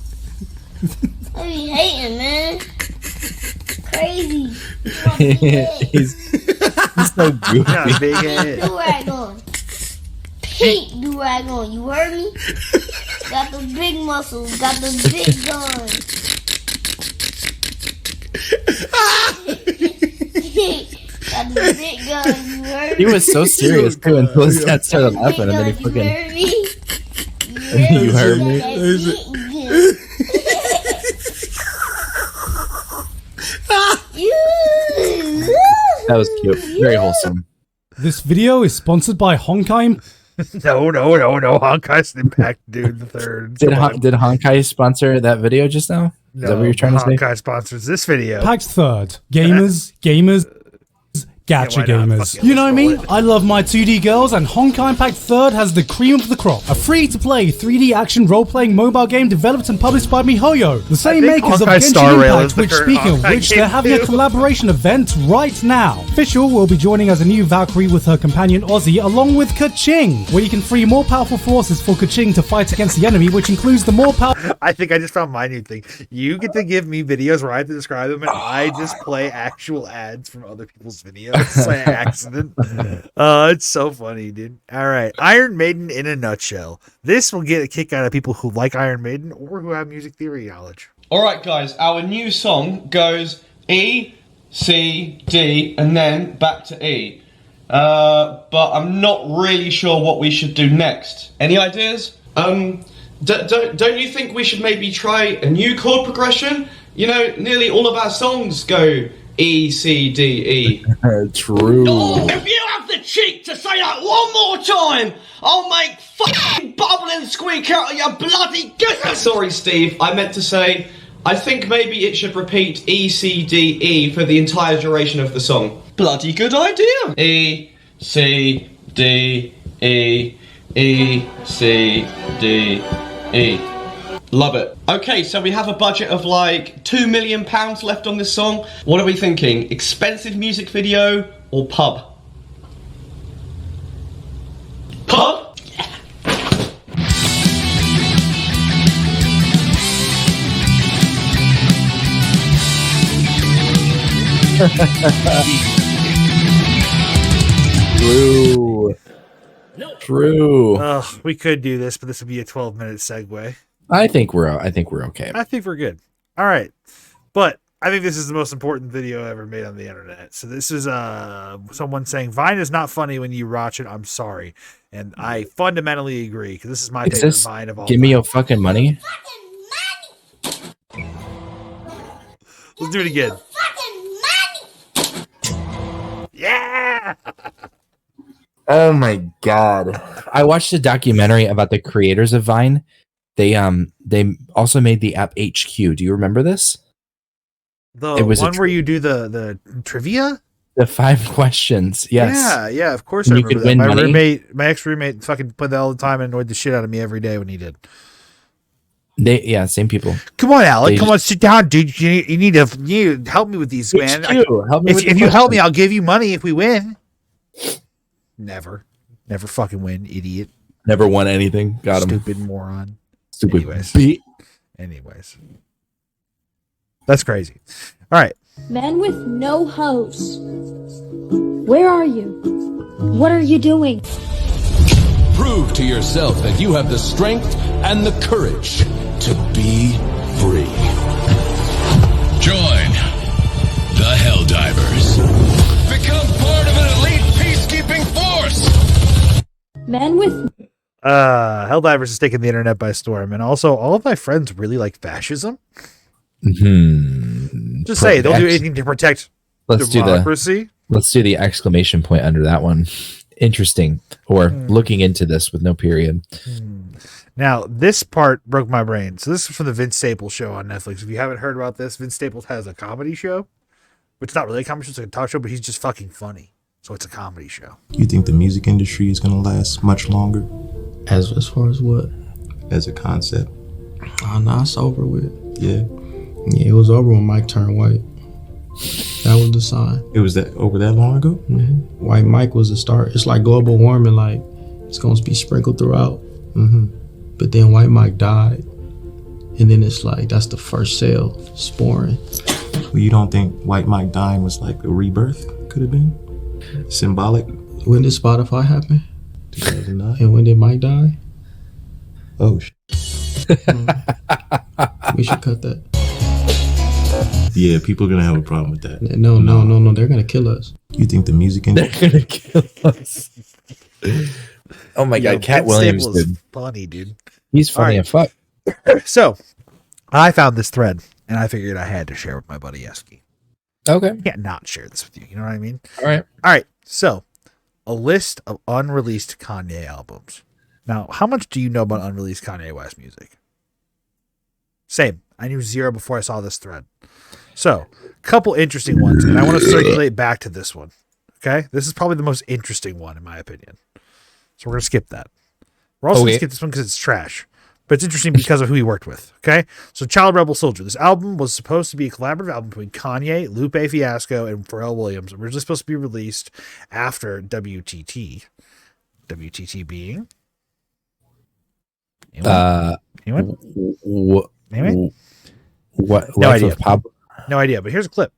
They be hating, man. Crazy. he's so goofy. Got a big head. Do rag on. Pink do rag on. You heard me? Got the big muscles. Got the big guns. Got the big gun, you heard He was so serious too until his dad started laughing, and then he fucking. You heard me. That was cute. Very wholesome. This video is sponsored by Honkai. No. Honkai's Impact, dude. The third. Did Honkai sponsor that video just now? Is that what you're trying to say? Honkai sponsors this video. Packed third. Gamers, gacha gamers. You know me? I love my 2D girls, and Honkai Impact Third has the cream of the crop. A free-to-play 3D action role-playing mobile game developed and published by miHoYo, the same makers of Genshin Impact, which, speaking of which, they're having a collaboration event right now. Fischl will be joining as a new Valkyrie with her companion Ozzy, along with Kaching, where you can free more powerful forces for Kaching to fight against the enemy, which includes the more powerful... I think I just found my new thing. You get to give me videos where I have to describe them, and I just play actual ads from other people's videos. By accident. It's so funny, dude. All right. Iron Maiden in a nutshell. This will get a kick out of people who like Iron Maiden or who have music theory knowledge. Alright guys, our new song goes E, C, D, and then back to E. But I'm not really sure what we should do next. Any ideas? Don't you think we should maybe try a new chord progression? You know, nearly all of our songs go E, C, D, E. True. Oh, if you have the cheek to say that one more time, I'll make fucking bubble and squeak out of your bloody goodness! Sorry, Steve. I meant to say, I think maybe it should repeat E, C, D, E for the entire duration of the song. Bloody good idea! E, C, D, E, E, C, D, E. Love it. Okay, so we have a budget of like £2 million left on this song. What are we thinking? Expensive music video or pub? Pub? True. We could do this, but this would be a 12-minute segue. I think we're okay. I think we're good. All right. But I think this is the most important video ever made on the internet. So this is someone saying Vine is not funny when you watch it. I'm sorry. And I fundamentally agree because this is my favorite Vine of all Give time. me your fucking money. Let's do it again. Yeah. Oh my god. I watched a documentary about the creators of Vine. They also made the app HQ. Do you remember this? The one where you do the trivia? The 5 questions. Yes. Yeah, of course And I you remember could that. win money. My ex-roommate fucking played that all the time and annoyed the shit out of me every day when he did. Same people. Come on, Alec. Come on, sit down, dude. You need to help me with these, man. Help me with if you help me, I'll give you money if we win. Never fucking win, idiot. Never won anything. Got him. Stupid moron. Stupid. Anyways. That's crazy. All right. Men with no hose. Where are you? What are you doing? Prove to yourself that you have the strength and the courage to be free. Join the Helldivers. Become part of an elite peacekeeping force. Men with Helldivers is taking the internet by storm, and also all of my friends really like fascism. Just say they'll do anything to protect democracy. Let's do the exclamation point under that one. Interesting. Or looking into this with no period. Now, this part broke my brain. So this is from the Vince Staples show on Netflix. If you haven't heard about this, Vince Staples has a comedy show. Which is not really a comedy show, it's like a talk show, but he's just fucking funny. So it's a comedy show. You think the music industry is going to last much longer? As far as what? As a concept. Oh, no, it's over with. Yeah. Yeah, it was over when Mike turned white. That was the sign. It was over that long ago? Mm-hmm. White Mike was the start. It's like global warming, like it's going to be sprinkled throughout. Mm-hmm. But then White Mike died. And then it's like, that's the first cell sporing. Well, you don't think White Mike dying was like a rebirth? Could have been? Symbolic? When did Spotify happen? 2009. And when did Mike die? Oh, we should cut that. Yeah, people are going to have a problem with that. No, they're going to kill us. You think the music industry? They're going to kill us. Oh my God, Cat Williams, dude. Funny, dude. He's funny as fuck. So, I found this thread, and I figured I had to share with my buddy Eski. Okay. I can't not share this with you. You know what I mean? All right. So, a list of unreleased Kanye albums. Now, how much do you know about unreleased Kanye West music? Same. I knew zero before I saw this thread. So, couple interesting ones, and I want to circulate back to this one. Okay? This is probably the most interesting one, in my opinion. So, we're going to skip that. We're also going to skip this one because it's trash. But it's interesting because of who he worked with. Okay? So, Child Rebel Soldier. This album was supposed to be a collaborative album between Kanye, Lupe Fiasco, and Pharrell Williams. Originally supposed to be released after WTT. WTT being... Anyone? What? No idea. Pop? No idea, but here's a clip.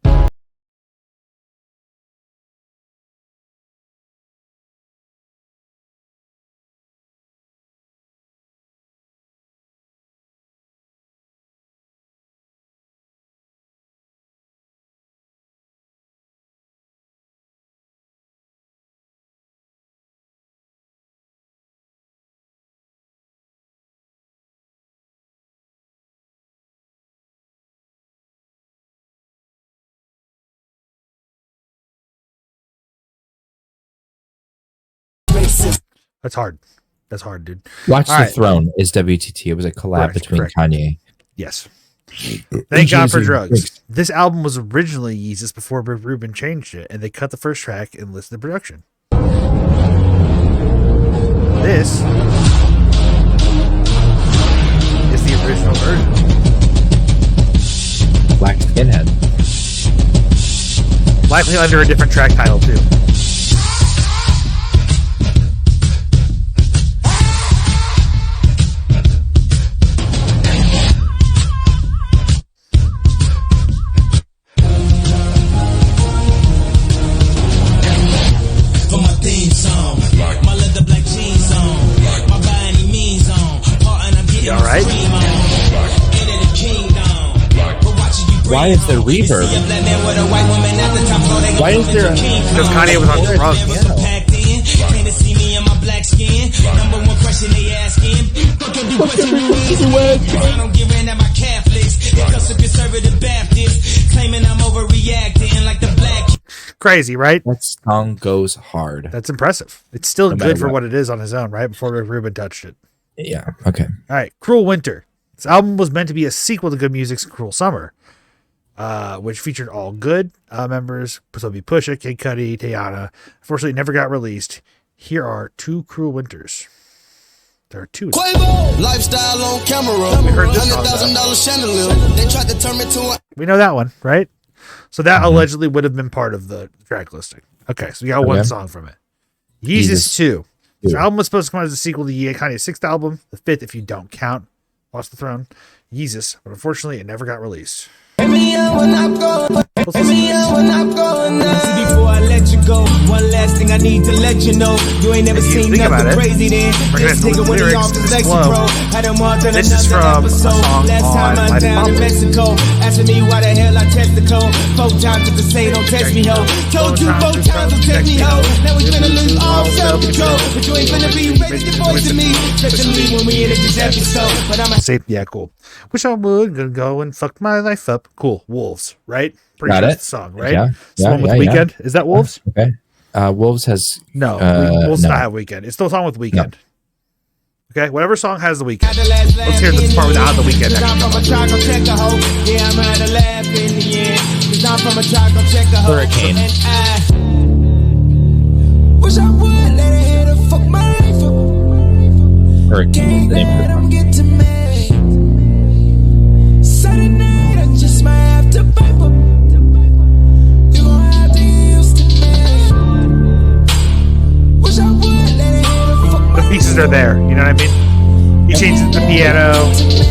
That's hard. That's hard, dude. Watch the Throne is WTT. It was a collab between Kanye. Yes. Thank God for drugs. This album was originally Yeezus before Rubin changed it, and they cut the first track and listed the production. This is the original version. Black Skinhead. Likely under a different track title, too. Why is there reverb? Why is there? Because Kanye was on drugs. Crazy, right? That song goes hard. That's impressive. It's still good for what it is on his own, right? Before Rubin touched it. Yeah. Okay. All right. Cruel Winter. This album was meant to be a sequel to Good Music's Cruel Summer, which featured all Good members, so be Pusha, Kid Cudi, Teyana. Unfortunately, it never got released. Here are 2 Cruel Winters. There are 2. Quavo, lifestyle on camera. $100,000 chandelier. They tried to turn me to a. We know that one, right? So that allegedly would have been part of the track listing. Okay, so we got one song from it. Yeezus 2. This album was supposed to come out as a sequel to Kanye's 6th album, the 5th if you don't count Watch the Throne, Yeezus, but unfortunately it never got released. Before I let you go, one last thing I need to let you know. You ain't never seen nothing crazy then. Just take one of y'all to Lexapro. Had them more than another episode. Last time I'm down in Mexico. Asking me why the hell I test the code. 4 times just to say don't test me, ho. Told you 4 times don't test me, ho. Now we finna lose all self-control. But you ain't finna be ready to voice to me. Especially when we edit this episode. But I'm a yeah, cool. Wish I would go and fuck my life up. Cool. Wolves, right? Pretty Got sure it. it's the song, right? Yeah. It's the one with Weekend. Is that Wolves? Okay. Wolves has Wolves no. not have Weekend. It's still a song with Weekend. No. Okay, whatever song has the Weekend. Let's hear this part without the Weekend. Hurricane. Wish I would let a hater fuck my life up. Hurricane is the name of the song. Saturday night, I just might have to pipe up. You gon' have to use to me. Wish I would let it hit The pieces are there, you know what I mean? He changes the piano,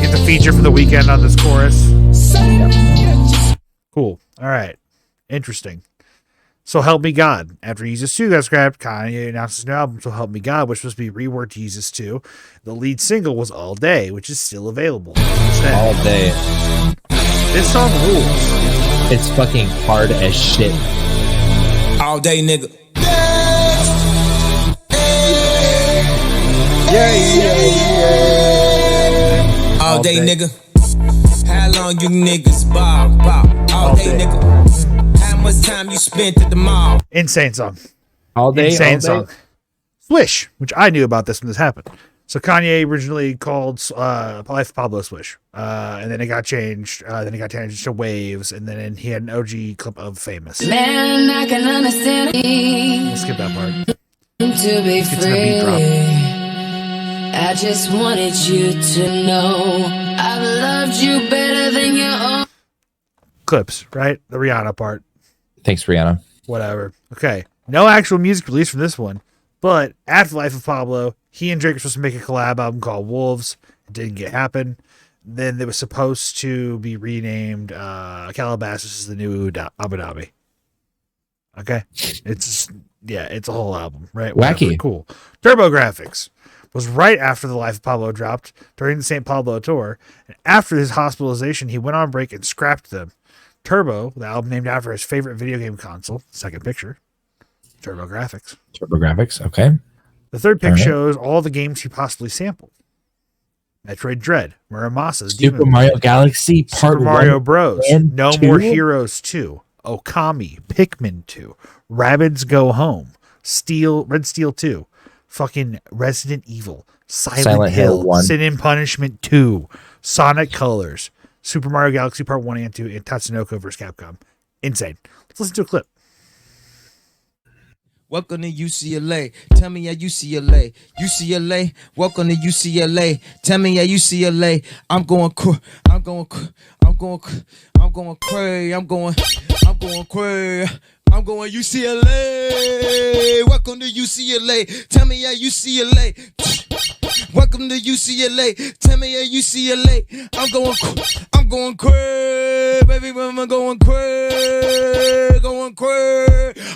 gets a feature for the Weekend on this chorus. Cool. All right. Interesting. So Help Me God. After Yeezus 2 got scrapped, Kanye announced his new album, So Help Me God, which was supposed to be reworked Yeezus 2. The lead single was All Day, which is still available. All Day. This song rules. It's fucking hard as shit. All day, nigga. All day, nigga. How long you niggas bob? All day, nigga. How much time you spent at the mall? Insane song. All day. Insane song. Swish, which I knew about this when this happened. So Kanye originally called Life of Pablo Swish, and then it got changed. Then it got changed to Waves, and then he had an OG clip of Famous. Man, I can understand. We'll skip that part. To be free. I just wanted you to know I've loved you better than your own. Clips, right? The Rihanna part. Thanks, Rihanna. Whatever. Okay. No actual music released from this one, but after Life of Pablo, he and Drake were supposed to make a collab album called Wolves. It didn't happen. Then it was supposed to be renamed Calabasas is the new Abu Dhabi. Okay. It's a whole album, right? Wacky. Whatever. Cool. TurboGrafx was right after the Life of Pablo dropped during the St. Pablo tour. And after his hospitalization, he went on break and scrapped them. Turbo, the album named after his favorite video game console, second picture, TurboGrafx. TurboGrafx, okay. The third pic shows all the games he possibly sampled. Metroid Dread, Muramasa, Super Mario Galaxy Part 1, Super Mario Bros, No 2? More Heroes 2, Okami, Pikmin 2, Rabbids Go Home, Red Steel 2, fucking Resident Evil, Silent Hill 1, Sin and Punishment 2, Sonic Colors, Super Mario Galaxy Part 1 and 2, and Tatsunoko vs. Capcom. Insane. Let's listen to a clip. Welcome to UCLA. Tell me at UCLA. UCLA. Welcome to UCLA. Tell me at UCLA. I'm going crazy. I'm going UCLA. Welcome to UCLA. Tell me at UCLA. Welcome to UCLA. Tell me at UCLA. I'm going crazy, baby. I'm going crazy,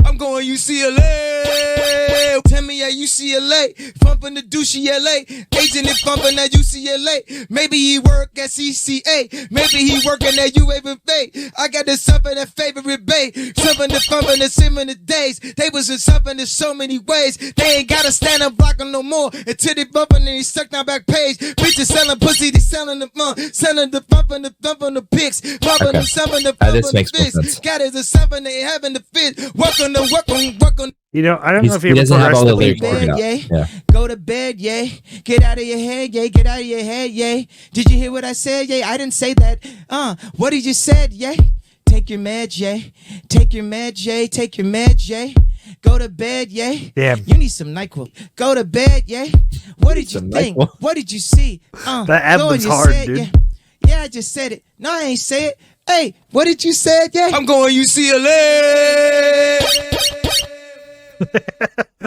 I'm going UCLA. Tell me at UCLA. Pumping the douchey LA. Agent and pumping at UCLA. Maybe he work at CCA. Maybe he working at UAV. I got this something that favorite bay. Something to pumping the similar days. They was in something in so many ways. They ain't gotta stand up blocking no more until they bumping and he stuck down back page. Bitches selling pussy, they selling the selling the pumping the pics. Pumping the something the pumping the fist. Got it the something they having the fit. Welcome. You know, I don't know if he doesn't have all the lyrics figured out. Yeah. Go to bed, yeah. Get out of your head, yeah. Get out of your head, yeah. Did you hear what I said? Yeah, I didn't say that. What did you said? Yeah. Take your meds, yeah. Take your meds, yeah. Take your meds, yeah. Go to bed, yeah. Damn. You need some NyQuil. Go to bed, yeah. What did you think? NyQuil. What did you see? That album's hard, dude. Yeah, I just said it. No, I ain't say it. Hey, what did you say? Yeah. I'm going UCLA.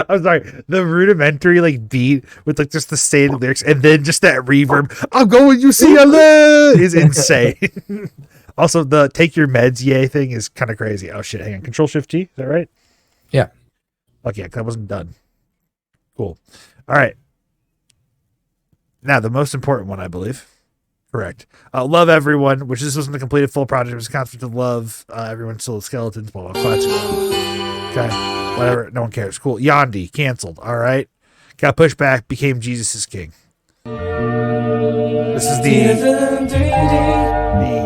I'm sorry, the rudimentary like beat with like just the stated lyrics and then just that reverb. I'm going UCLA is insane. Also, the take your meds yay thing is kind of crazy. Oh shit, hang on. Control Shift T, is that right? Yeah. Okay, that wasn't done. Cool. All right. Now the most important one, I believe. Correct. Love Everyone, which this wasn't the completed full project. It was a concept of love. Everyone still has skeletons. Blah, blah, blah. Okay. Whatever. No one cares. Cool. Yandi. Canceled. All right. Got pushed back. Became Jesus is King. This is the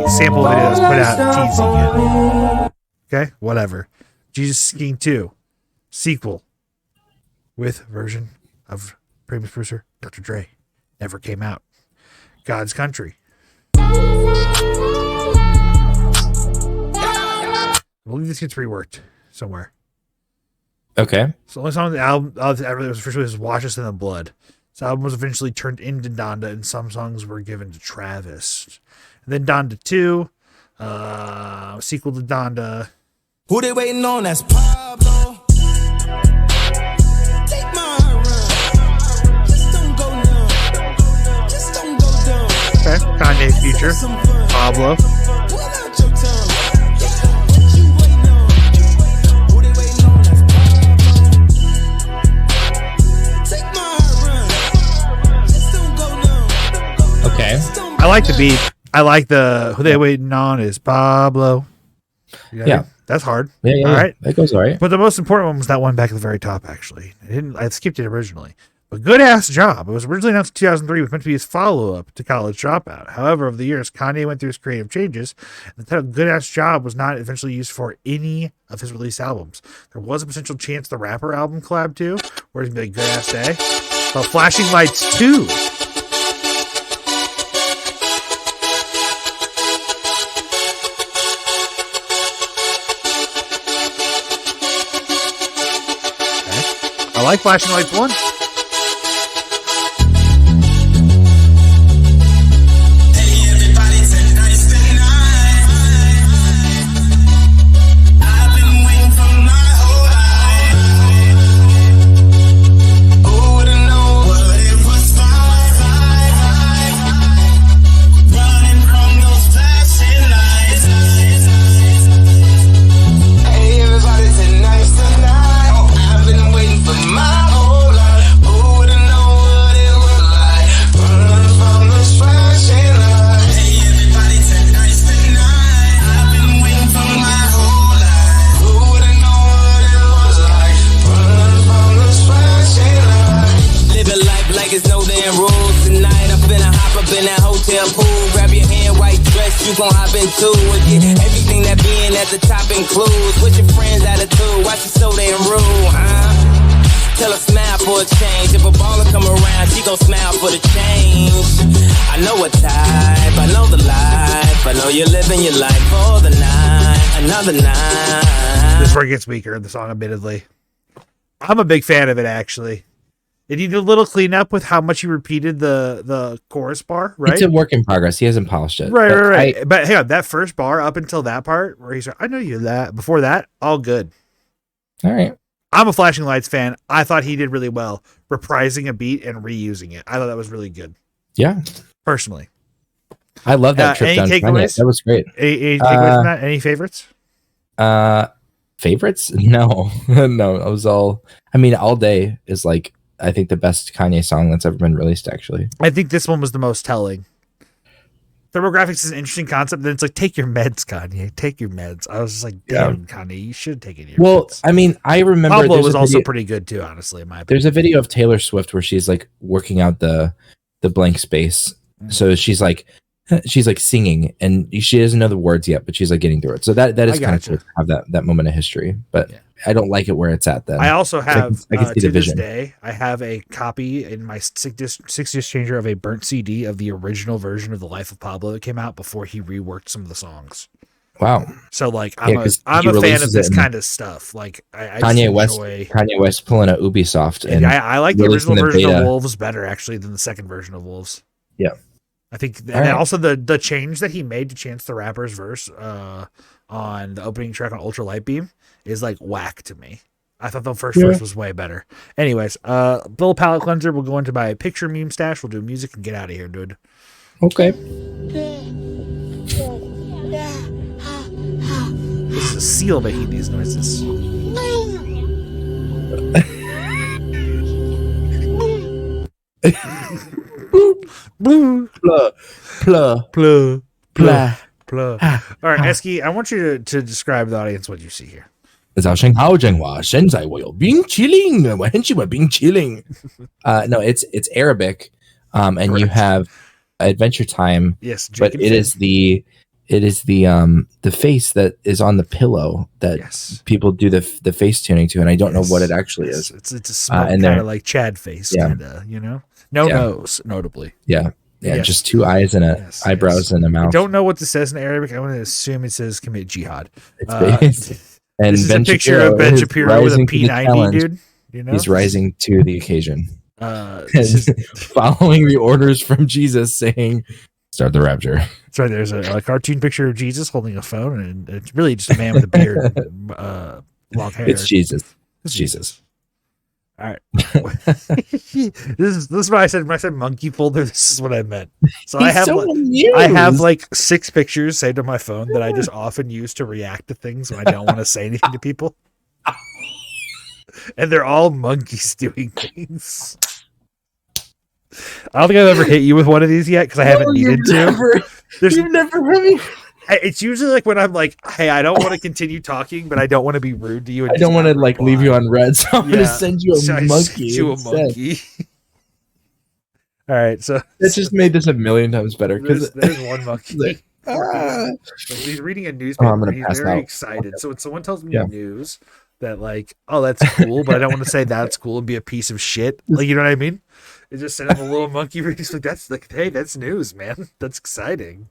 sample video that was put out teasing it. Okay. Whatever. Jesus is King 2. Sequel. With version of famous producer Dr. Dre. Never came out. God's Country. I believe this gets reworked somewhere. Okay. So the only song on the album that was officially was Wash Us in the Blood. This album was eventually turned into Donda, and some songs were given to Travis. And then Donda 2, sequel to Donda. Who they waiting on? That's Pablo. Take my run. Just don't go down. Just don't go down. Okay. Kanye feature. Pablo. Okay. I like the beat. I like the who they waiting on is Pablo. Yeah. That's hard. Yeah. All right. That goes all right. But the most important one was that one back at the very top, actually. I skipped it originally. But Good Ass Job. It was originally announced in 2003. It was meant to be his follow-up to College Dropout. However, over the years, Kanye went through his creative changes. And the title Good Ass Job was not eventually used for any of his released albums. There was a potential Chance the Rapper album collab too, where it's going to be like Good Ass Day. But Flashing Lights 2. I like Flashing Lights 1. You gon' hop into it, get everything that being at the top includes. With your friends at a tool, watch the soda and rule, Tell her smile for a change. If a baller come around, she gon' smile for the change. I know what type, I know the life. I know you're living your life for the night, another night. This part gets weaker, the song, admittedly. I'm a big fan of it, actually. It needed a little cleanup with how much he repeated the chorus bar, right? It's a work in progress. He hasn't polished it. Right. But hang on, that first bar up until that part where he's like, I know you that. Before that, all good. All right. I'm a Flashing Lights fan. I thought he did really well reprising a beat and reusing it. I thought that was really good. Yeah. Personally. I love that trip down Kanye. That was great. Any takeaways from that? Any favorites? Favorites? No. No, it was all... I mean, All Day is like, I think the best Kanye song that's ever been released, actually. I think this one was the most telling. Thermographics is an interesting concept. Then it's like, take your meds, Kanye. Take your meds. I was just like, damn, Kanye, you should have taken your meds. I mean, I remember... Pablo was also pretty good, too, honestly, in my opinion. There's a video of Taylor Swift where she's like working out the blank space. So she's like singing, and she doesn't know the words yet, but she's like getting through it. So that is kind of cool to have that moment of history. But I don't like it where it's at. Then I also have I can see the vision. This day, I have a copy in my 6-disc changer of a burnt CD of the original version of The Life of Pablo that came out before he reworked some of the songs. Wow. So like I'm a fan of this kind of stuff. Like I Kanye West pulling a Ubisoft, and I like the original version of Wolves better actually than the second version of Wolves. Yeah. I think also the change that he made to Chance the Rapper's verse on the opening track on Ultra Light Beam is like whack to me. I thought the first verse was way better. Anyways, little palette cleanser. We'll go into my picture meme stash. We'll do music and get out of here, dude. Okay. This is a seal making these noises. Plug. All right, Eski, I want you to describe the audience what you see here. No, it's Arabic, and correct. You have Adventure Time. Yes, but it is the face that is on the pillow that people do the face tuning to, and I don't know what it actually is. It's a small kind of like Chad face, kind of, you know, nose, notably. Yeah, just two eyes and eyebrows and a mouth. I don't know what this says in Arabic. I want to assume it says commit jihad. And this is a picture of Ben Shapiro with a P90, dude. You know? He's rising to the occasion. Following the orders from Jesus saying, start the rapture. That's right. There's a cartoon picture of Jesus holding a phone, and it's really just a man with a beard and long hair. It's Jesus. It's Jesus. All right. This is what I said when I said monkey folder. This is what I meant. So I have like 6 pictures saved on my phone that I just often use to react to things when I don't want to say anything to people. And they're all monkeys doing things. I don't think I've ever hit you with one of these yet because I haven't needed to. You've never heard me. It's usually like when I'm like, hey, I don't want to continue talking, but I don't want to be rude to you. And I don't want to like leave you on red, so I'm going to send you a monkey. All right, so it just made this a million times better because there's one monkey. He's reading a newspaper. He's very excited. So when someone tells me news that like, oh, that's cool, but I don't want to say that's cool and be a piece of shit. Like, you know what I mean? It just sent him a little monkey. He's like, that's like, hey, that's news, man. That's exciting.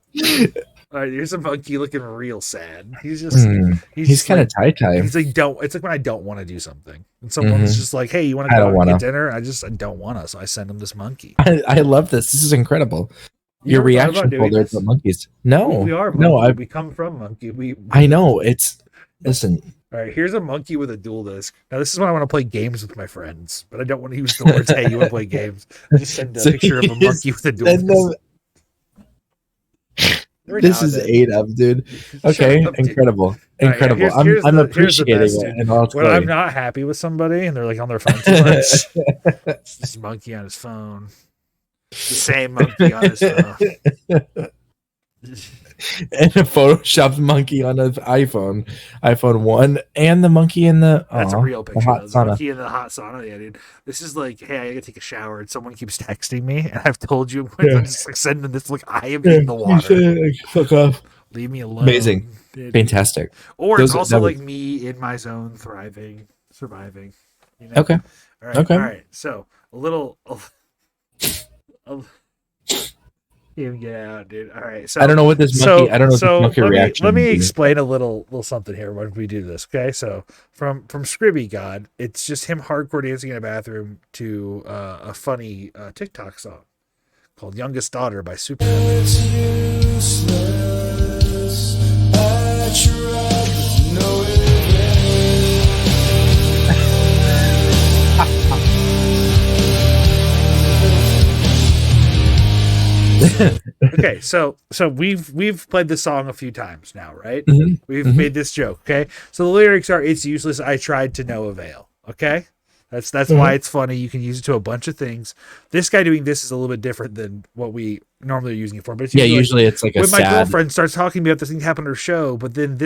All right, here's a monkey looking real sad. He's just he's kind of tie-tie. He's like, it's like when I don't want to do something. And someone's just like, hey, you want to go and get dinner? I don't want to, so I send him this monkey. I love this. This is incredible. Your reaction folder to monkeys. No. We are monkey. We come from monkey. I know. Listen. All right, here's a monkey with a dual disc. Now, this is when I want to play games with my friends, but I don't want to use the words, hey, you want to play games? I just send a picture of a monkey with a dual disc. This is 8 up, dude. Okay, incredible. Incredible. Right, I'm appreciating it. When I'm not happy with somebody and they're like on their phone too much, this monkey on his phone. The same monkey on his phone. And a photoshopped monkey on an iPhone 1, and the monkey in the that's a real picture. The monkey in the hot sauna. Yeah, dude. This is like, hey, I gotta take a shower, and someone keeps texting me, and I've told you, I'm just like sending this. Like, I am in the water. Fuck off. Leave me alone. Amazing, fantastic. Or it's also like me in my zone, surviving. You know? Okay. All right. Okay. All right. So a little. Even get out, dude. All right. So I don't know what this monkey. I don't know what this monkey reaction. Let me would be. explain a little something here when we do this. Okay. So from Scribby God, it's just him hardcore dancing in a bathroom to a funny TikTok song called "Youngest Daughter" by Super. Okay, so we've played this song a few times now, right? Mm-hmm. We've made this joke. Okay, so the lyrics are, "It's useless. I tried to no avail." Okay, that's why it's funny. You can use it to a bunch of things. This guy doing this is a little bit different than what we normally are using it for. But it's usually it's like a when my sad... girlfriend starts talking about this thing happened on her show, but then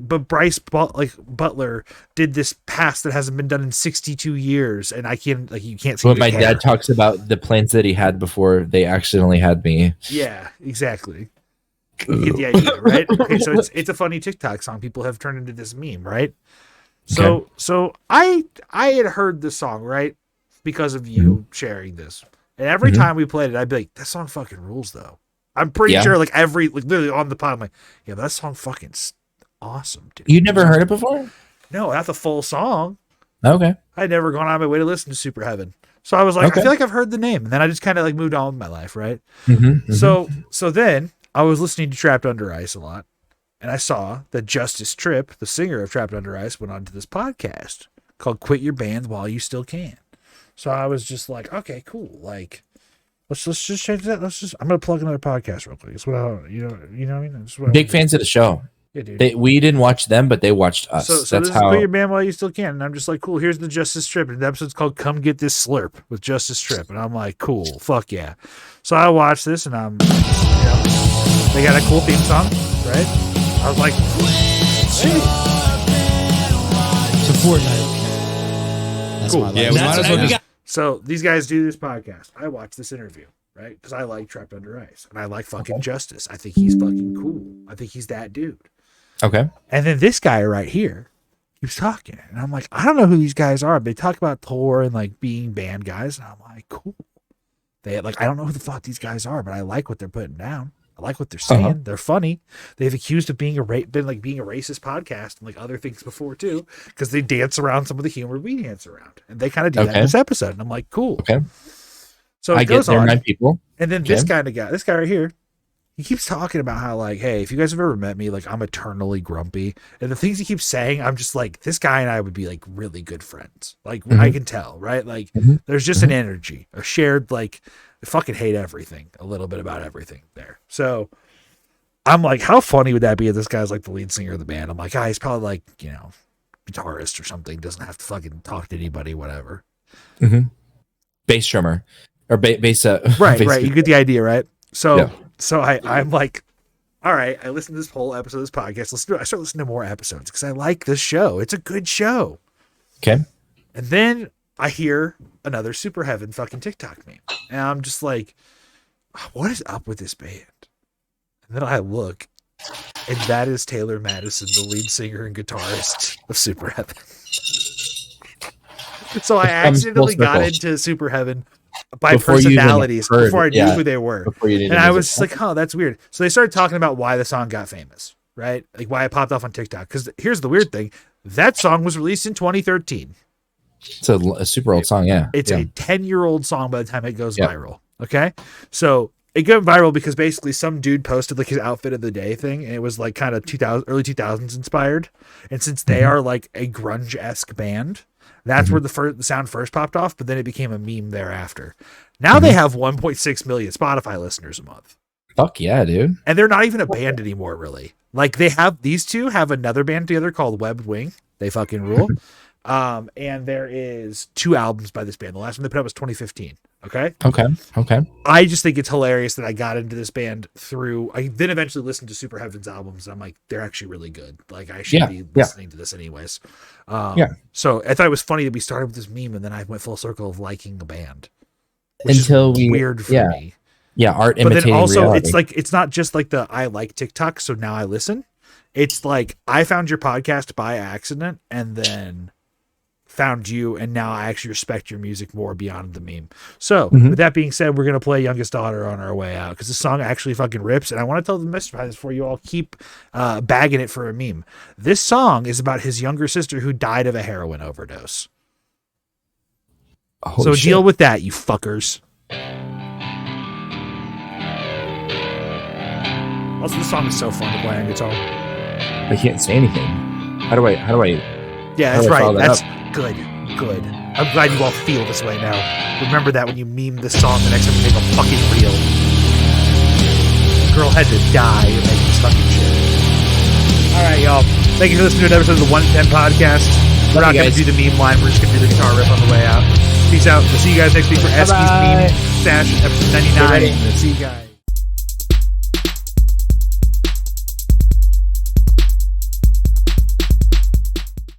but Bryce Butler did this pass that hasn't been done in 62 years, and I can't you can't see. When my dad talks about the plans that he had before they accidentally had me. Yeah, exactly. You get the idea, right? Okay, so it's a funny TikTok song. People have turned into this meme, right? So I had heard this song, right, because of you sharing this, and every time we played it, I'd be like, "That song fucking rules," though. I'm pretty sure, literally on the pod, I'm like, "Yeah, but that song fucking awesome, dude." You never heard it before? No, not the full song. Okay. I'd never gone on my way to listen to Super Heaven, so I was like, I feel like I've heard the name, and then I just kind of moved on with my life, right? So then I was listening to Trapped Under Ice a lot. And I saw that Justice Tripp, the singer of Trapped Under Ice, went on to this podcast called "Quit Your Band While You Still Can." So I was just like, okay, cool. Like, let's just change that. I'm gonna plug another podcast real quick. It's what you know what I mean. That's what Big fans of the show. Yeah, dude. We didn't watch them, but they watched us. So that's this how. Is "Quit Your Band While You Still Can," and I'm just like, cool. Here's the Justice Tripp, and the episode's called "Come Get This Slurp" with Justice Tripp, and I'm like, cool, fuck yeah. So I watched this, and they got a cool theme song, right? I was like, hey. To Fortnite. That's Cool. my life. Yeah, we might as well just... So these guys do this podcast. I watch this interview, right? Because I like Trapped Under Ice, and I like fucking Justice. I think he's fucking cool. I think he's that dude. Okay. And then this guy right here keeps talking, and I'm like, I don't know who these guys are. They talk about Thor and being band guys, and I'm like, cool. I don't know who the fuck these guys are, but I like what they're putting down. I like what they're saying. They're funny. They've accused of being being a racist podcast and other things before too, because they dance around some of the humor we dance around, and they kind of do that in this episode. And I'm like, cool. Okay. So it goes on, 9 people, and then this guy right here, he keeps talking about how hey, if you guys have ever met me, I'm eternally grumpy, and the things he keeps saying, I'm just like, this guy and I would be really good friends. I can tell, right? There's just an energy, a shared I fucking hate everything, a little bit about everything there. So I'm like, how funny would that be if this guy's the lead singer of the band? I'm like, he's probably guitarist or something, doesn't have to fucking talk to anybody, whatever. Bass drummer or bass. Right. Bass You get the idea, right? So I'm like, all right, I listened to this whole episode of this podcast. I start listening to more episodes because I like this show. It's a good show. Okay. And then I hear another Super Heaven fucking TikTok meme. And I'm just like, what is up with this band? And then I look, and that is Taylor Madison, the lead singer and guitarist of Super Heaven. So I accidentally got into Super Heaven by personalities before I knew who they were. And I was like, oh, that's weird. So they started talking about why the song got famous, right? Why it popped off on TikTok. Because here's the weird thing. That song was released in 2013. It's a super old song, yeah. It's a 10-year-old song by the time it goes viral. Okay, so it got viral because basically some dude posted his outfit of the day thing, and it was kind of early 2000s inspired. And since they are a grunge-esque band, that's where the sound first popped off. But then it became a meme thereafter. Now they have 1.6 million Spotify listeners a month. Fuck yeah, dude! And they're not even a band anymore, really. These two have another band together called Webbed Wing. They fucking rule. And there is 2 albums by this band. The last one they put out was 2015. Okay. I just think it's hilarious that I got into this band I then eventually listened to Super Heaven's albums. And I'm like, they're actually really good. I should be listening to this anyways. So I thought it was funny that we started with this meme and then I went full circle of liking the band. Until weird for me. Yeah. Art but imitating then also reality. it's not just the I like TikTok, so now I listen. It's I found your podcast by accident and then found you, and now I actually respect your music more beyond the meme. So with that being said, we're going to play Youngest Daughter on our way out because the song actually fucking rips, and I want to tell the Mr. Pies before you all keep bagging it for a meme. This song is about his younger sister who died of a heroin overdose. Holy so shit. deal with that, you fuckers. Also, this song is so fun to play on guitar. I can't say anything. How do I? Yeah, that's right. That's good. Good. I'm glad you all feel this way now. Remember that when you meme this song the next time you make a fucking reel. Girl had to die to make this fucking shit. All right, y'all. Thank you for listening to an episode of the 110 podcast. We're not going to do the meme line. We're just going to do the guitar riff on the way out. Peace out. We'll see you guys next week for Eski's meme stash episode 99. See you guys.